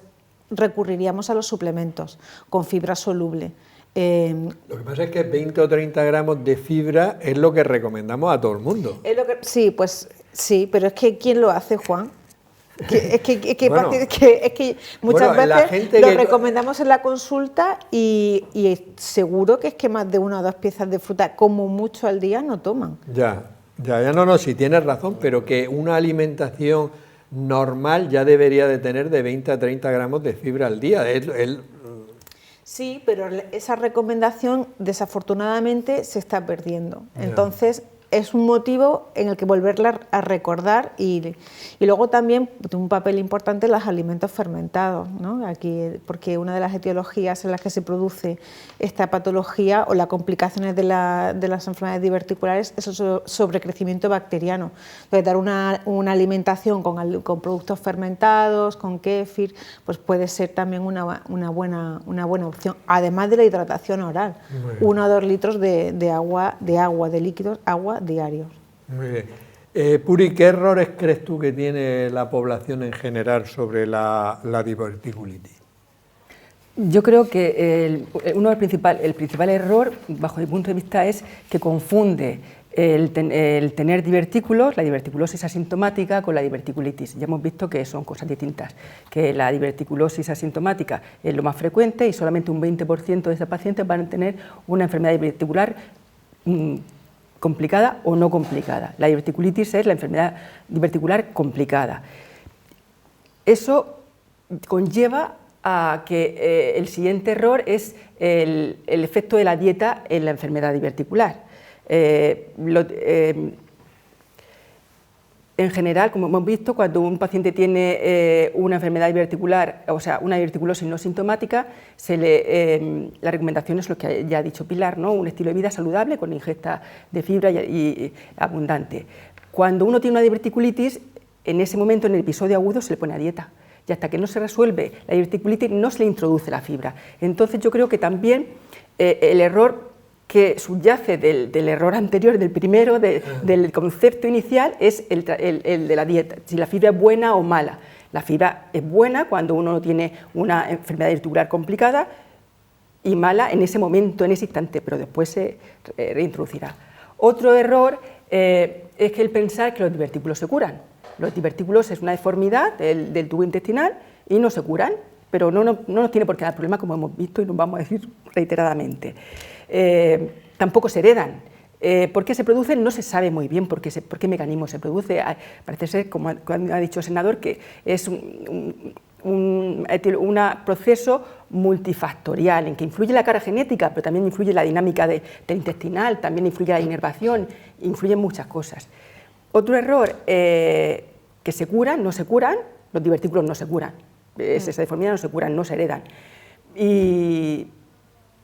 recurriríamos a los suplementos con fibra soluble. Lo que pasa es que 20 o 30 gramos de fibra es lo que recomendamos a todo el mundo. Sí, pero es que ¿quién lo hace, Juan? Es que muchas veces lo recomendamos en la consulta y seguro que es que más de 1 o 2 piezas de fruta, como mucho al día, no toman. Ya, sí tienes razón, pero que una alimentación normal ya debería de tener de 20 a 30 gramos de fibra al día. Sí, pero esa recomendación desafortunadamente se está perdiendo. Entonces es un motivo en el que volverla a recordar y luego también tiene un papel importante los alimentos fermentados, ¿no? Aquí, porque una de las etiologías en las que se produce esta patología o las complicaciones de las enfermedades diverticulares es el sobrecrecimiento bacteriano. Entonces, dar una alimentación con productos fermentados, con kéfir, pues puede ser también una buena opción, además de la hidratación oral, 1 a 2 litros de líquidos, agua diarios. Muy bien. Puri, ¿qué errores crees tú que tiene la población en general sobre la diverticulitis? Yo creo que el principal error, bajo mi punto de vista, es que confunde el tener divertículos, la diverticulosis asintomática, con la diverticulitis. Ya hemos visto que son cosas distintas, que la diverticulosis asintomática es lo más frecuente y solamente un 20% de estos pacientes van a tener una enfermedad diverticular complicada o no complicada. La diverticulitis es la enfermedad diverticular complicada. Eso conlleva a que el siguiente error es el efecto de la dieta en la enfermedad diverticular. En general, como hemos visto, cuando un paciente tiene una enfermedad diverticular, o sea, una diverticulosis no sintomática, la recomendación es lo que ya ha dicho Pilar, ¿no? Un estilo de vida saludable con ingesta de fibra y abundante. Cuando uno tiene una diverticulitis, en ese momento, en el episodio agudo, se le pone a dieta. Y hasta que no se resuelve la diverticulitis, no se le introduce la fibra. Entonces, yo creo que también el error que subyace del error anterior, del primero, del concepto inicial, es el de la dieta, si la fibra es buena o mala. La fibra es buena cuando uno no tiene una enfermedad diverticular complicada y mala en ese momento, en ese instante, pero después se reintroducirá. Otro error es que el pensar que los divertículos se curan. Los divertículos es una deformidad del tubo intestinal y no se curan, pero no nos tiene por qué dar problema, como hemos visto y nos vamos a decir reiteradamente. Tampoco se heredan. ¿Por qué se producen? No se sabe muy bien por qué mecanismo se produce. Parece ser, como ha dicho el senador, que es un proceso multifactorial en que influye la carga genética, pero también influye la dinámica del intestinal, también influye la inervación, influyen muchas cosas. Otro error, que se curan, no se curan, los divertículos no se curan, esa deformidad no se curan, no se heredan. Y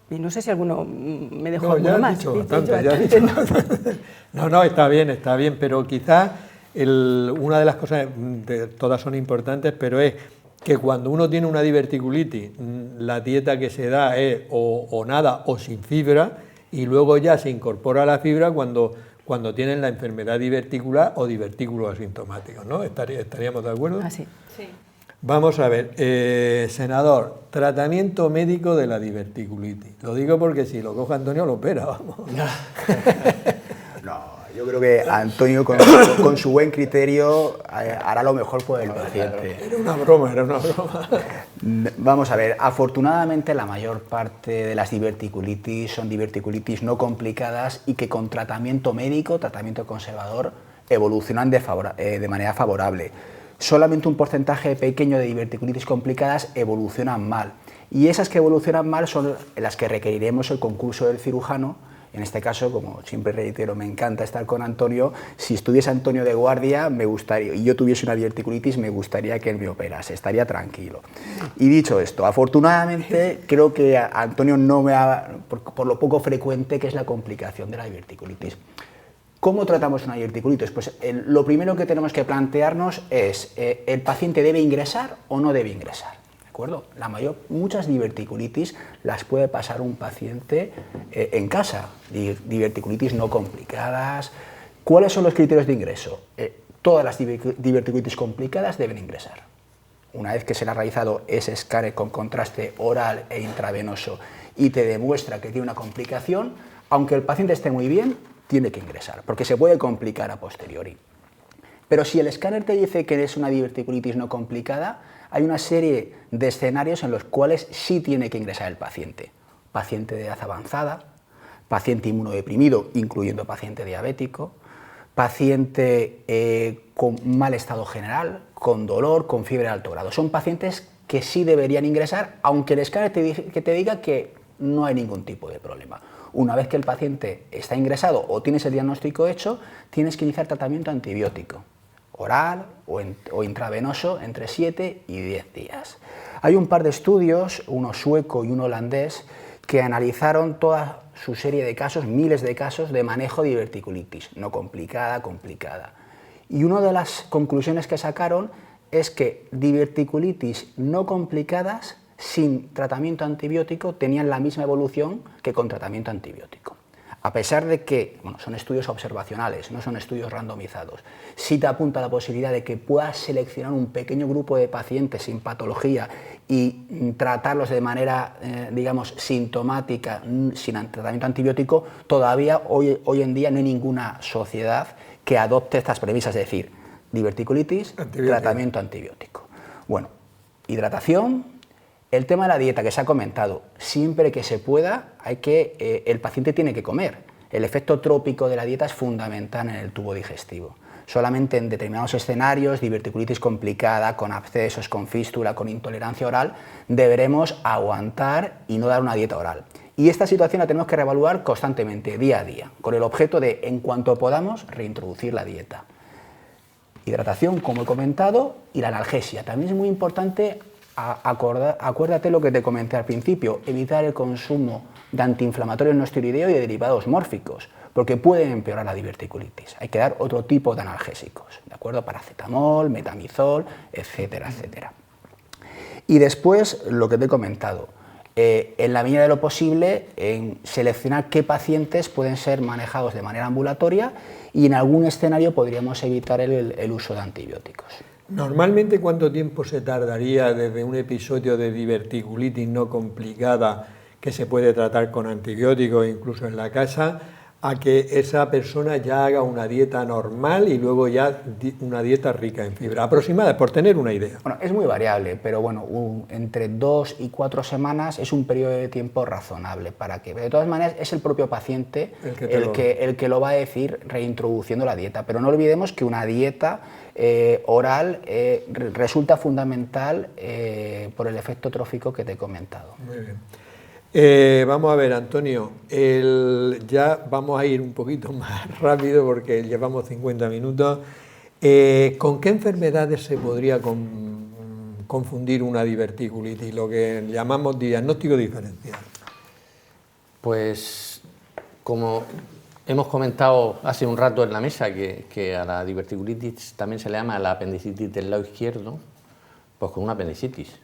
no sé si alguno me dejó alguno más. No, está bien, pero quizás una de las cosas, todas son importantes, pero es que cuando uno tiene una diverticulitis, la dieta que se da es o nada o sin fibra, y luego ya se incorpora la fibra cuando tienen la enfermedad diverticular o divertículos asintomáticos, ¿no? ¿Estaríamos de acuerdo? Sí. Vamos a ver, senador, tratamiento médico de la diverticulitis. Lo digo porque si lo coge Antonio lo opera, vamos. No, yo creo que Antonio con su buen criterio hará lo mejor por el paciente. Era una broma. Vamos a ver, afortunadamente la mayor parte de las diverticulitis son diverticulitis no complicadas y que con tratamiento médico, tratamiento conservador, evolucionan de manera favorable. Solamente un porcentaje pequeño de diverticulitis complicadas evolucionan mal, y esas que evolucionan mal son las que requeriremos el concurso del cirujano. En este caso, como siempre reitero, me encanta estar con Antonio. Si estuviese Antonio de guardia, y yo tuviese una diverticulitis, me gustaría que él me operase, estaría tranquilo. Y dicho esto, afortunadamente creo que Antonio no me ha, por lo poco frecuente que es la complicación de la diverticulitis. ¿Cómo tratamos una diverticulitis? Pues lo primero que tenemos que plantearnos es, ¿el paciente debe ingresar o no debe ingresar? ¿De acuerdo? Muchas diverticulitis las puede pasar un paciente en casa, diverticulitis no complicadas. ¿Cuáles son los criterios de ingreso? Todas las diverticulitis complicadas deben ingresar. Una vez que se le ha realizado ese escáner con contraste oral e intravenoso y te demuestra que tiene una complicación, aunque el paciente esté muy bien, tiene que ingresar, porque se puede complicar a posteriori. Pero si el escáner te dice que es una diverticulitis no complicada, hay una serie de escenarios en los cuales sí tiene que ingresar el paciente. Paciente de edad avanzada, paciente inmunodeprimido, incluyendo paciente diabético, paciente con mal estado general, con dolor, con fiebre de alto grado. Son pacientes que sí deberían ingresar, aunque el escáner te diga que no hay ningún tipo de problema. Una vez que el paciente está ingresado o tienes el diagnóstico hecho, tienes que iniciar tratamiento antibiótico, oral o intravenoso, entre 7 y 10 días. Hay un par de estudios, uno sueco y uno holandés, que analizaron toda su serie de casos, miles de casos de manejo de diverticulitis, no complicada. Y una de las conclusiones que sacaron es que diverticulitis no complicadas sin tratamiento antibiótico tenían la misma evolución que con tratamiento antibiótico. A pesar de que son estudios observacionales, no son estudios randomizados, sí te apunta la posibilidad de que puedas seleccionar un pequeño grupo de pacientes sin patología y tratarlos de manera, digamos, sintomática, sin tratamiento antibiótico. Todavía hoy en día no hay ninguna sociedad que adopte estas premisas, es decir, diverticulitis, tratamiento antibiótico. Bueno, hidratación. El tema de la dieta que se ha comentado, siempre que se pueda, el paciente tiene que comer. El efecto trópico de la dieta es fundamental en el tubo digestivo. Solamente en determinados escenarios, diverticulitis complicada, con abscesos, con fístula, con intolerancia oral, deberemos aguantar y no dar una dieta oral. Y esta situación la tenemos que reevaluar constantemente, día a día, con el objeto de, en cuanto podamos, reintroducir la dieta. Hidratación, como he comentado, y la analgesia. También es muy importante. Acuérdate lo que te comenté al principio, evitar el consumo de antiinflamatorios no esteroideos y de derivados mórficos, porque pueden empeorar la diverticulitis. Hay que dar otro tipo de analgésicos, ¿de acuerdo? Paracetamol, metamizol, etcétera, etcétera. Y después, lo que te he comentado, en la medida de lo posible, en seleccionar qué pacientes pueden ser manejados de manera ambulatoria y en algún escenario podríamos evitar el uso de antibióticos. Normalmente, ¿cuánto tiempo se tardaría desde un episodio de diverticulitis no complicada que se puede tratar con antibióticos incluso en la casa, a que esa persona ya haga una dieta normal y luego ya una dieta rica en fibra? Aproximada, por tener una idea. Bueno, es muy variable, pero bueno, entre 2 y 4 semanas es un periodo de tiempo razonable para que, de todas maneras, es el propio paciente el que lo va a decir reintroduciendo la dieta. Pero no olvidemos que una dieta oral resulta fundamental por el efecto trófico que te he comentado. Muy bien. Vamos a ver, Antonio, ya vamos a ir un poquito más rápido porque llevamos 50 minutos. ¿Con qué enfermedades se podría confundir una diverticulitis, lo que llamamos diagnóstico diferencial? Pues, como hemos comentado hace un rato en la mesa, que a la diverticulitis también se le llama la apendicitis del lado izquierdo, pues con una apendicitis.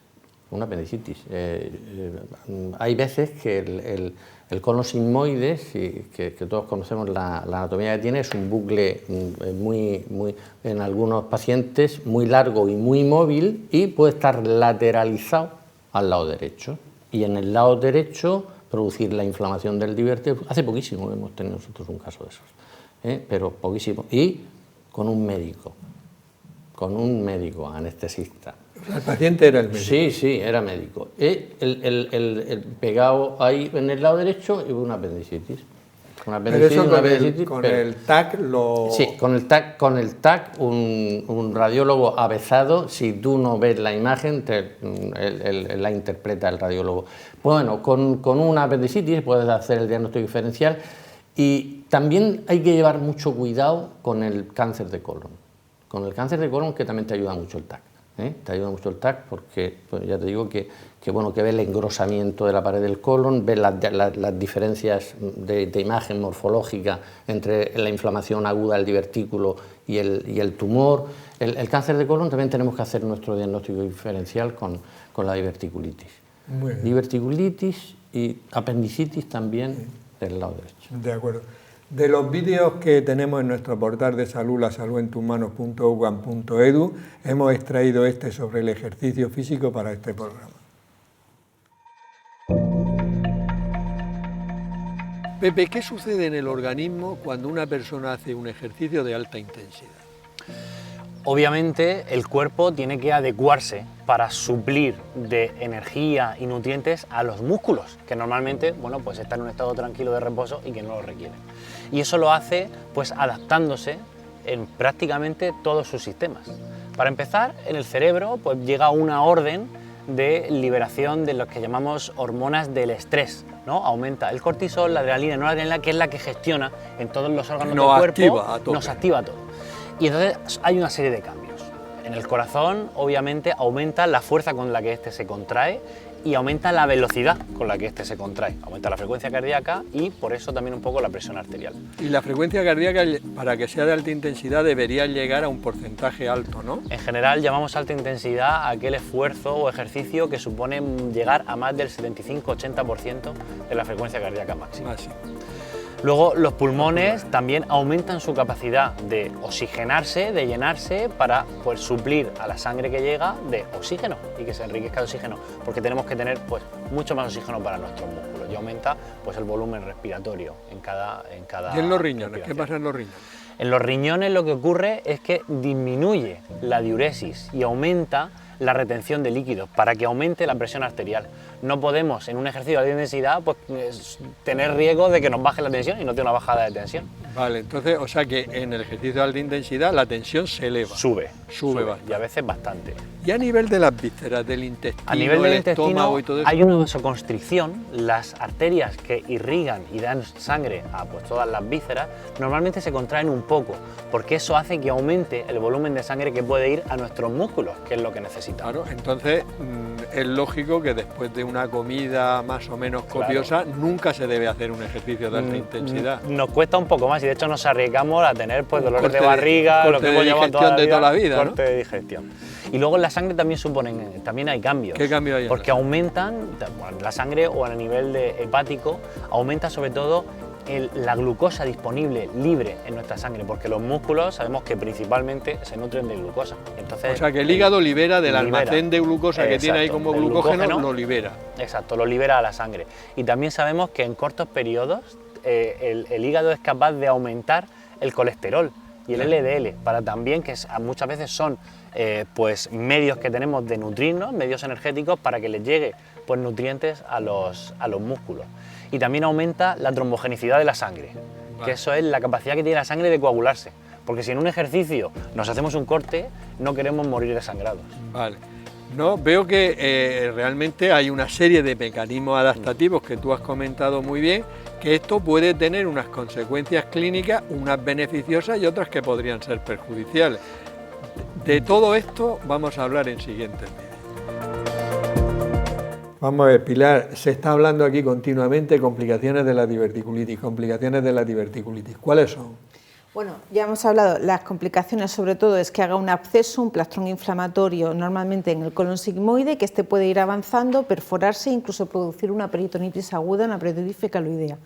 Hay veces que el colon sigmoide, que todos conocemos la anatomía que tiene, es un bucle en algunos pacientes muy largo y muy móvil y puede estar lateralizado al lado derecho. Y en el lado derecho producir la inflamación del divertículo. Hace poquísimo hemos tenido nosotros un caso de esos, pero poquísimo. Y con un médico anestesista. El paciente era el médico. Sí, era médico. El pegado ahí en el lado derecho y una apendicitis. Con el TAC lo... Sí, con el TAC un radiólogo avezado, si tú no ves la imagen, la interpreta el radiólogo. Bueno, con una apendicitis puedes hacer el diagnóstico diferencial y también hay que llevar mucho cuidado con el cáncer de colon. Con el cáncer de colon, que también te ayuda mucho el TAC. Te ayuda mucho el TAC porque, pues ya te digo que ves el engrosamiento de la pared del colon, ves las diferencias de imagen morfológica entre la inflamación aguda del divertículo y el tumor. El cáncer de colon también tenemos que hacer nuestro diagnóstico diferencial con la diverticulitis. Muy bien. Diverticulitis y apendicitis también del lado derecho. De acuerdo. De los vídeos que tenemos en nuestro portal de salud, lasaludentusmanos.ucam.edu, hemos extraído este sobre el ejercicio físico para este programa. Pepe, ¿qué sucede en el organismo cuando una persona hace un ejercicio de alta intensidad? Obviamente el cuerpo tiene que adecuarse para suplir de energía y nutrientes a los músculos, que normalmente pues están en un estado tranquilo de reposo y que no lo requieren. Y eso lo hace pues adaptándose en prácticamente todos sus sistemas. Para empezar, en el cerebro pues llega una orden de liberación de lo que llamamos hormonas del estrés, ¿no? Aumenta el cortisol, la adrenalina, no la adrenalina, que es la que gestiona en todos los órganos del cuerpo, nos activa a todo. Y entonces hay una serie de cambios. En el corazón, obviamente, aumenta la fuerza con la que este se contrae y aumenta la velocidad con la que este se contrae. Aumenta la frecuencia cardíaca y por eso también un poco la presión arterial. Y la frecuencia cardíaca, para que sea de alta intensidad, debería llegar a un porcentaje alto, ¿no? En general llamamos alta intensidad a aquel esfuerzo o ejercicio que supone llegar a más del 75-80% de la frecuencia cardíaca máxima. Luego los pulmones también aumentan su capacidad de oxigenarse, de llenarse para pues, suplir a la sangre que llega de oxígeno y que se enriquezca de oxígeno, porque tenemos que tener pues, mucho más oxígeno para nuestros músculos y aumenta pues, el volumen respiratorio en cada ¿Y en los riñones? ¿Qué pasa en los riñones? En los riñones lo que ocurre es que disminuye la diuresis y aumenta la retención de líquidos para que aumente la presión arterial. No podemos en un ejercicio de alta intensidad pues, tener riesgo de que nos baje la tensión y no tener una bajada de tensión. Vale, entonces, o sea que en el ejercicio de alta intensidad la tensión se eleva. Sube bastante. Y a veces bastante. Y a nivel de las vísceras, del intestino, a nivel del estómago y todo eso. Hay una vasoconstricción, las arterias que irrigan y dan sangre a pues, todas las vísceras, normalmente se contraen un poco, porque eso hace que aumente el volumen de sangre que puede ir a nuestros músculos, que es lo que necesitamos. Claro, entonces es lógico que después de una comida más o menos copiosa, nunca se debe hacer un ejercicio de alta intensidad. Nos cuesta un poco más y de hecho nos arriesgamos a tener pues, dolores de barriga, lo que hemos llevado toda la vida, corte de digestión. Y luego en la sangre también hay cambios. ¿Qué cambios hay? Porque aumentan, la sangre o a nivel hepático, aumenta sobre todo la glucosa disponible libre en nuestra sangre, porque los músculos sabemos que principalmente se nutren de glucosa. Entonces, o sea que el hígado libera del almacén de glucosa que tiene ahí como glucógeno, lo libera. Exacto, lo libera a la sangre. Y también sabemos que en cortos periodos el hígado es capaz de aumentar el colesterol y el LDL, para también, que muchas veces son pues medios que tenemos de nutrirnos, medios energéticos, para que les llegue pues, nutrientes a los músculos. Y también aumenta la trombogenicidad de la sangre, que eso es la capacidad que tiene la sangre de coagularse, porque si en un ejercicio nos hacemos un corte, no queremos morir desangrados. Vale. No, veo que realmente hay una serie de mecanismos adaptativos que tú has comentado muy bien, que esto puede tener unas consecuencias clínicas, unas beneficiosas y otras que podrían ser perjudiciales. De todo esto vamos a hablar en siguientes vídeos. Vamos a ver, Pilar, se está hablando aquí continuamente de complicaciones de la diverticulitis, ¿cuáles son? Bueno, ya hemos hablado, las complicaciones sobre todo es que haga un absceso, un plastrón inflamatorio normalmente en el colon sigmoide, que este puede ir avanzando, perforarse e incluso producir una peritonitis aguda, una peritonitis fecaloidea.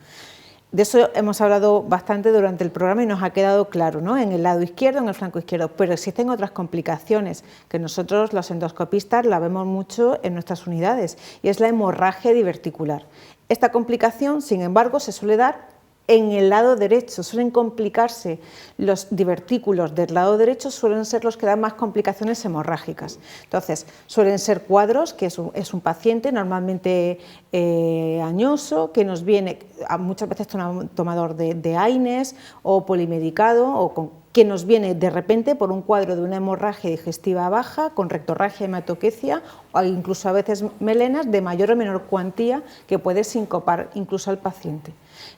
De eso hemos hablado bastante durante el programa y nos ha quedado claro, ¿no? En el lado izquierdo, en el flanco izquierdo, pero existen otras complicaciones que nosotros los endoscopistas la vemos mucho en nuestras unidades y es la hemorragia diverticular. Esta complicación, sin embargo, se suele dar en el lado derecho, suelen complicarse los divertículos del lado derecho, suelen ser los que dan más complicaciones hemorrágicas. Entonces, suelen ser cuadros, que es un paciente normalmente añoso, que nos viene, muchas veces tomador de AINES o polimedicado, o que nos viene de repente por un cuadro de una hemorragia digestiva baja, con rectorragia, hematoquecia, o incluso a veces melenas de mayor o menor cuantía que puede sincopar incluso al paciente.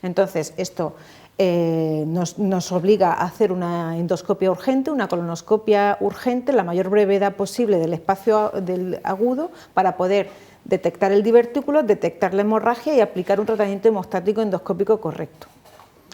Entonces, esto nos obliga a hacer una endoscopia urgente, una colonoscopia urgente, la mayor brevedad posible del espacio del agudo para poder detectar el divertículo, detectar la hemorragia y aplicar un tratamiento hemostático endoscópico correcto.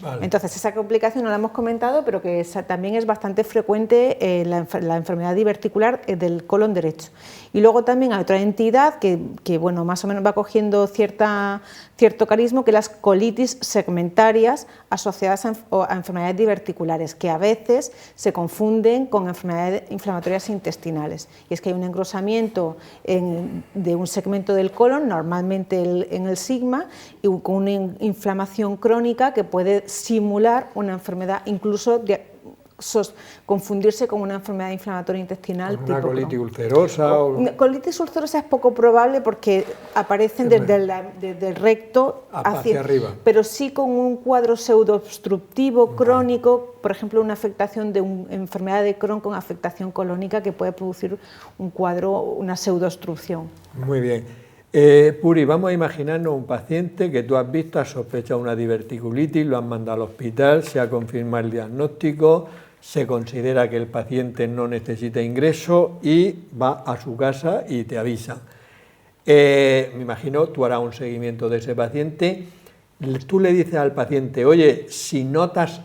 Vale. Entonces, esa complicación no la hemos comentado, pero que también es bastante frecuente la enfermedad diverticular del colon derecho. Y luego también hay otra entidad que bueno, más o menos va cogiendo cierto carisma, que las colitis segmentarias asociadas a enfermedades diverticulares, que a veces se confunden con enfermedades inflamatorias intestinales. Y es que hay un engrosamiento de un segmento del colon, normalmente en el sigma, y con una inflamación crónica que puede simular una enfermedad incluso confundirse con una enfermedad inflamatoria intestinal ¿Una tipo colitis Crohn. ulcerosa? Colitis ulcerosa es poco probable porque aparecen desde el recto hacia arriba. Pero sí con un cuadro pseudoobstructivo crónico, por ejemplo, una afectación de una enfermedad de Crohn con afectación colónica que puede producir un cuadro, una pseudoobstrucción. Muy bien. Puri, vamos a imaginarnos un paciente que tú has visto, has sospechado una diverticulitis, lo han mandado al hospital, se ha confirmado el diagnóstico, se considera que el paciente no necesita ingreso y va a su casa y te avisa. Me imagino, tú harás un seguimiento de ese paciente, tú le dices al paciente, oye, si notas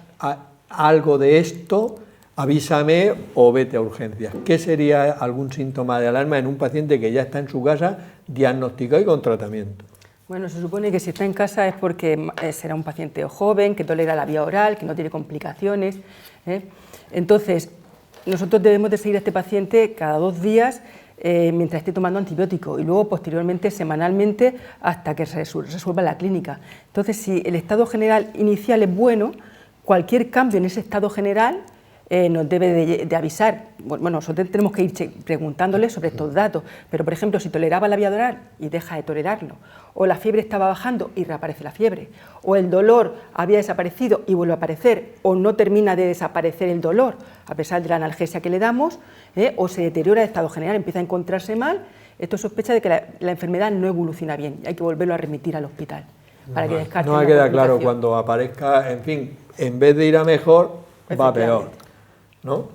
algo de esto, avísame o vete a urgencias. ¿Qué sería algún síntoma de alarma en un paciente que ya está en su casa diagnosticado y con tratamiento? Bueno, se supone que si está en casa es porque será un paciente joven, que tolera la vía oral, que no tiene complicaciones, ¿eh? Entonces, nosotros debemos de seguir a este paciente cada 2 días mientras esté tomando antibiótico y luego posteriormente semanalmente hasta que se resuelva la clínica. Entonces, si el estado general inicial es bueno, cualquier cambio en ese estado general nos debe de avisar. Bueno, nosotros tenemos que ir preguntándole sobre estos datos, pero por ejemplo, si toleraba la vía oral y deja de tolerarlo, o la fiebre estaba bajando y reaparece la fiebre, o el dolor había desaparecido y vuelve a aparecer, o no termina de desaparecer el dolor a pesar de la analgesia que le damos, o se deteriora el estado general, empieza a encontrarse mal, esto sospecha de que la enfermedad no evoluciona bien y hay que volverlo a remitir al hospital para que descarte. No me queda claro cuando aparezca, en fin, en vez de ir a mejor, va peor, ¿no?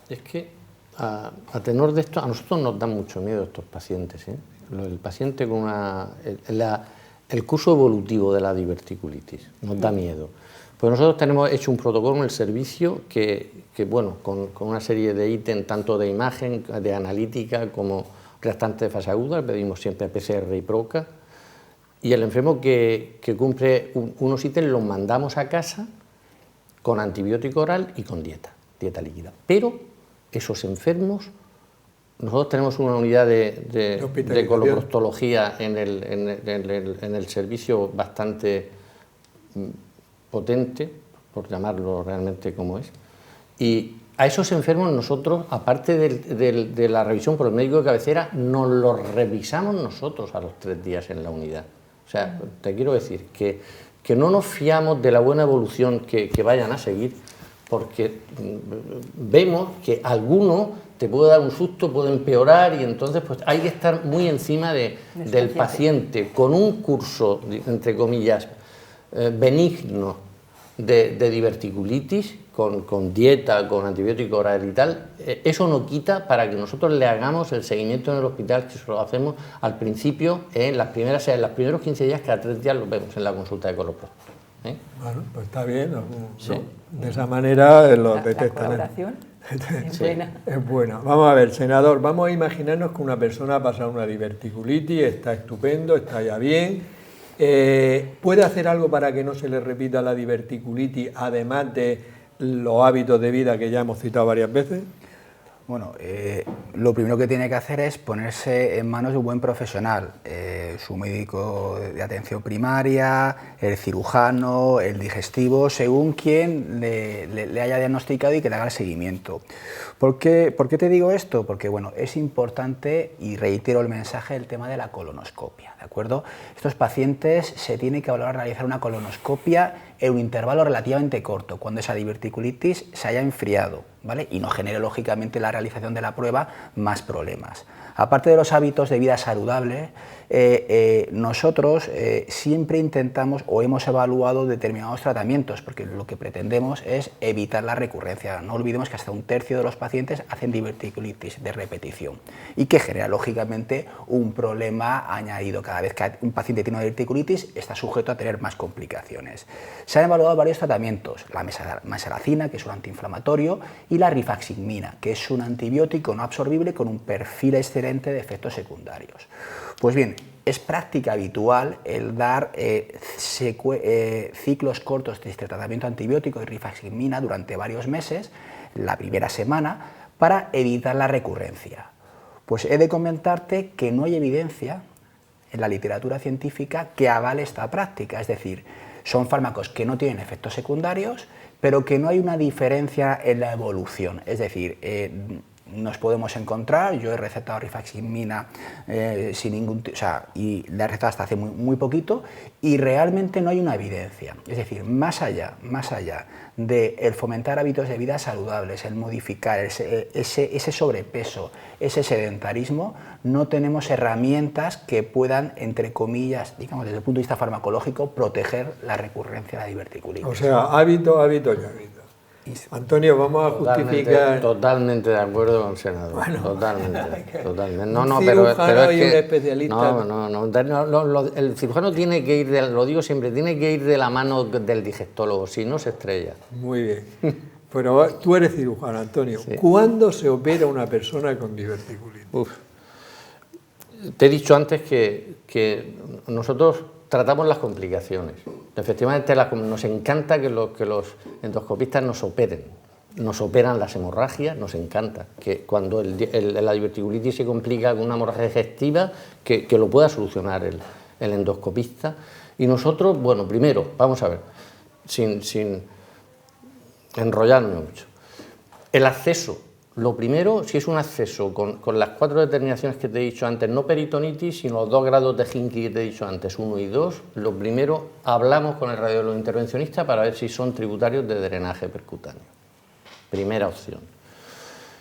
Es que a tenor de esto, a nosotros nos dan mucho miedo estos pacientes, ¿eh? El paciente con el curso evolutivo de la diverticulitis nos da miedo. Pues nosotros tenemos hecho un protocolo en el servicio que bueno, con una serie de ítems, tanto de imagen, de analítica, como restantes de fase aguda, pedimos siempre PCR y PROCA, y el enfermo que cumple unos ítems los mandamos a casa con antibiótico oral y con dieta líquida. Pero esos enfermos, nosotros tenemos una unidad de coloproctología en el servicio bastante potente, por llamarlo realmente como es, y a esos enfermos nosotros, aparte de la revisión por el médico de cabecera, nos los revisamos nosotros a los 3 días en la unidad. O sea, te quiero decir que no nos fiamos de la buena evolución que vayan a seguir, porque vemos que alguno te puede dar un susto, puede empeorar, y entonces pues hay que estar muy encima del paciente con un curso, entre comillas, benigno de diverticulitis, con dieta, con antibiótico oral y tal. Eso no quita para que nosotros le hagamos el seguimiento en el hospital, que eso lo hacemos al principio, en los primeros 15 días, cada 3 días lo vemos en la consulta de coloprocto. Bueno, pues está bien, ¿no? Sí. De esa manera lo detectan. La colaboración es buena. Es buena. Vamos a ver, senador, vamos a imaginarnos que una persona ha pasado una diverticulitis, está estupendo, está ya bien. ¿Puede hacer algo para que no se le repita la diverticulitis, además de los hábitos de vida que ya hemos citado varias veces? Bueno, lo primero que tiene que hacer es ponerse en manos de un buen profesional, su médico de atención primaria, el cirujano, el digestivo, según quien le haya diagnosticado y que le haga el seguimiento. ¿Por qué te digo esto? Porque bueno, es importante, y reitero el mensaje, el tema de la colonoscopia, ¿de acuerdo? Estos pacientes se tiene que valorar realizar una colonoscopia en un intervalo relativamente corto, cuando esa diverticulitis se haya enfriado, ¿vale? Y no genere lógicamente la realización de la prueba más problemas. Aparte de los hábitos de vida saludables, nosotros siempre intentamos o hemos evaluado determinados tratamientos, porque lo que pretendemos es evitar la recurrencia. No olvidemos que hasta 1/3 de los pacientes hacen diverticulitis de repetición y que genera lógicamente un problema añadido. Cada vez que un paciente tiene una diverticulitis está sujeto a tener más complicaciones. Se han evaluado varios tratamientos: la mesalazina, que es un antiinflamatorio, y la rifaximirina, que es un antibiótico no absorbible con un perfil excelente de efectos secundarios. Pues bien, es práctica habitual el dar ciclos cortos de este tratamiento antibiótico de rifaximirina durante varios meses, la primera semana, para evitar la recurrencia. Pues he de comentarte que no hay evidencia en la literatura científica que avale esta práctica, es decir, son fármacos que no tienen efectos secundarios, pero que no hay una diferencia en la evolución. Es decir, nos podemos encontrar, yo he recetado rifaximina sin ningún, y la he recetado hasta hace muy poquito, y realmente no hay una evidencia. Es decir, más allá de el fomentar hábitos de vida saludables, el modificar ese sobrepeso, ese sedentarismo, no tenemos herramientas que puedan, entre comillas, digamos, desde el punto de vista farmacológico, proteger la recurrencia de la diverticulitis. O sea, hábito y hábito. Antonio, vamos a justificar... Totalmente de acuerdo con el senador. Bueno, totalmente. Pero es que... un especialista... el cirujano tiene que ir, lo digo siempre, tiene que ir de la mano del digestólogo, si no se estrella. Muy bien. Pero tú eres cirujano, Antonio. Sí. ¿Cuándo se opera una persona con diverticulitis? Te he dicho antes que nosotros tratamos las complicaciones. Efectivamente, nos encanta que los endoscopistas nos operan las hemorragias, nos encanta que cuando la diverticulitis se complica con una hemorragia digestiva, que lo pueda solucionar el endoscopista. Y nosotros, bueno, primero, vamos a ver, sin enrollarme mucho, el acceso. Lo primero, si es un acceso con las 4 determinaciones que te he dicho antes, no peritonitis, sino los 2 grados de Hinkie que te he dicho antes, 1 y 2, lo primero, hablamos con el radiólogo intervencionista para ver si son tributarios de drenaje percutáneo. Primera opción.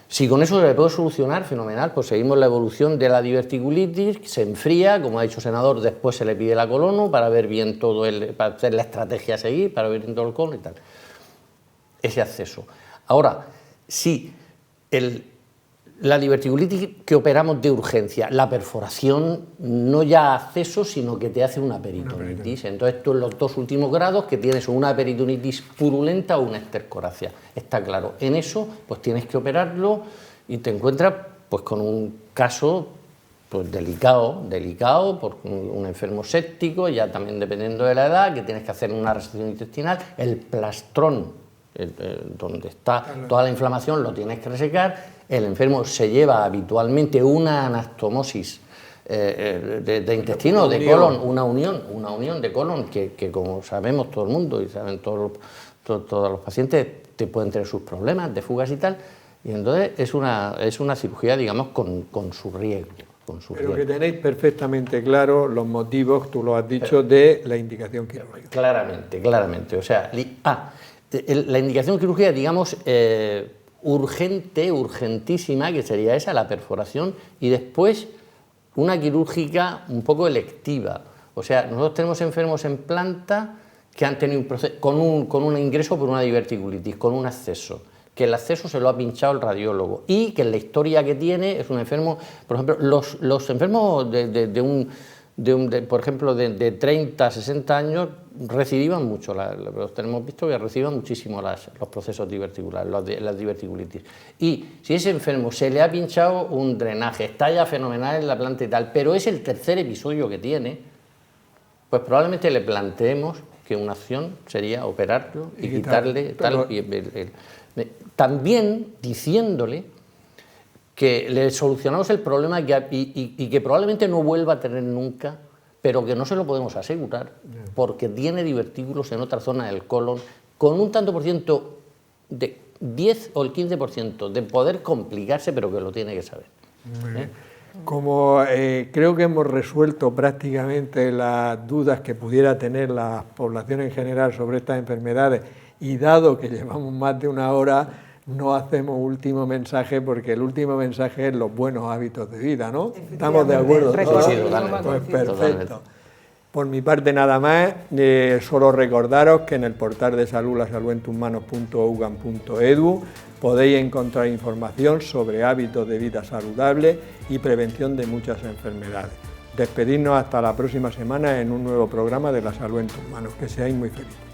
Si con eso se le puede solucionar, fenomenal, pues seguimos la evolución de la diverticulitis, se enfría, como ha dicho el senador, después se le pide la colono para ver bien todo, para hacer la estrategia a seguir, para ver bien todo el colon y tal. Ese acceso. Ahora, si la diverticulitis que operamos de urgencia, la perforación no ya acceso, sino que te hace una peritonitis. Entonces tú en los 2 últimos grados que tienes una peritonitis purulenta o una estercoracia. Está claro. En eso pues tienes que operarlo y te encuentras pues con un caso pues delicado por un enfermo séptico, ya también dependiendo de la edad, que tienes que hacer una resección intestinal, el plastrón donde está toda la inflamación lo tienes que resecar, el enfermo se lleva habitualmente una anastomosis de intestino, de colon, una unión de colon que como sabemos todo el mundo y saben todos los pacientes, te pueden tener sus problemas de fugas y tal, y entonces es una cirugía, digamos, con su riesgo. Pero que tenéis perfectamente claro los motivos, tú lo has dicho, de la indicación quirúrgica. Claramente. O sea, la indicación quirúrgica, digamos, urgentísima, que sería esa, la perforación, y después una quirúrgica un poco electiva. O sea, nosotros tenemos enfermos en planta que han tenido un proceso, con un ingreso por una diverticulitis, con un acceso, que el acceso se lo ha pinchado el radiólogo y que la historia que tiene es un enfermo, por ejemplo, los enfermos por ejemplo, de 30 a 60 años recidivan mucho, los tenemos visto que recidivan muchísimo los procesos diverticulares, las diverticulitis. Y si ese enfermo se le ha pinchado un drenaje, está ya fenomenal en la planta y tal, pero es el tercer episodio que tiene, pues probablemente le planteemos que una opción sería operarlo y quitarle tal. También diciéndole que le solucionamos el problema y que probablemente no vuelva a tener nunca, pero que no se lo podemos asegurar, porque tiene divertículos en otra zona del colon, con un tanto por ciento de 10 o el 15% de poder complicarse, pero que lo tiene que saber. Muy bien. Como creo que hemos resuelto prácticamente las dudas que pudiera tener la población en general sobre estas enfermedades, y dado que llevamos más de una hora, no hacemos último mensaje, porque el último mensaje es los buenos hábitos de vida, ¿no? ¿Estamos de acuerdo? Sí, totalmente. Pues perfecto. Por mi parte nada más, solo recordaros que en el portal de salud, lasaludentusmanos.ugam.edu, podéis encontrar información sobre hábitos de vida saludables y prevención de muchas enfermedades. Despedirnos hasta la próxima semana en un nuevo programa de La Salud en tus Manos. Que seáis muy felices.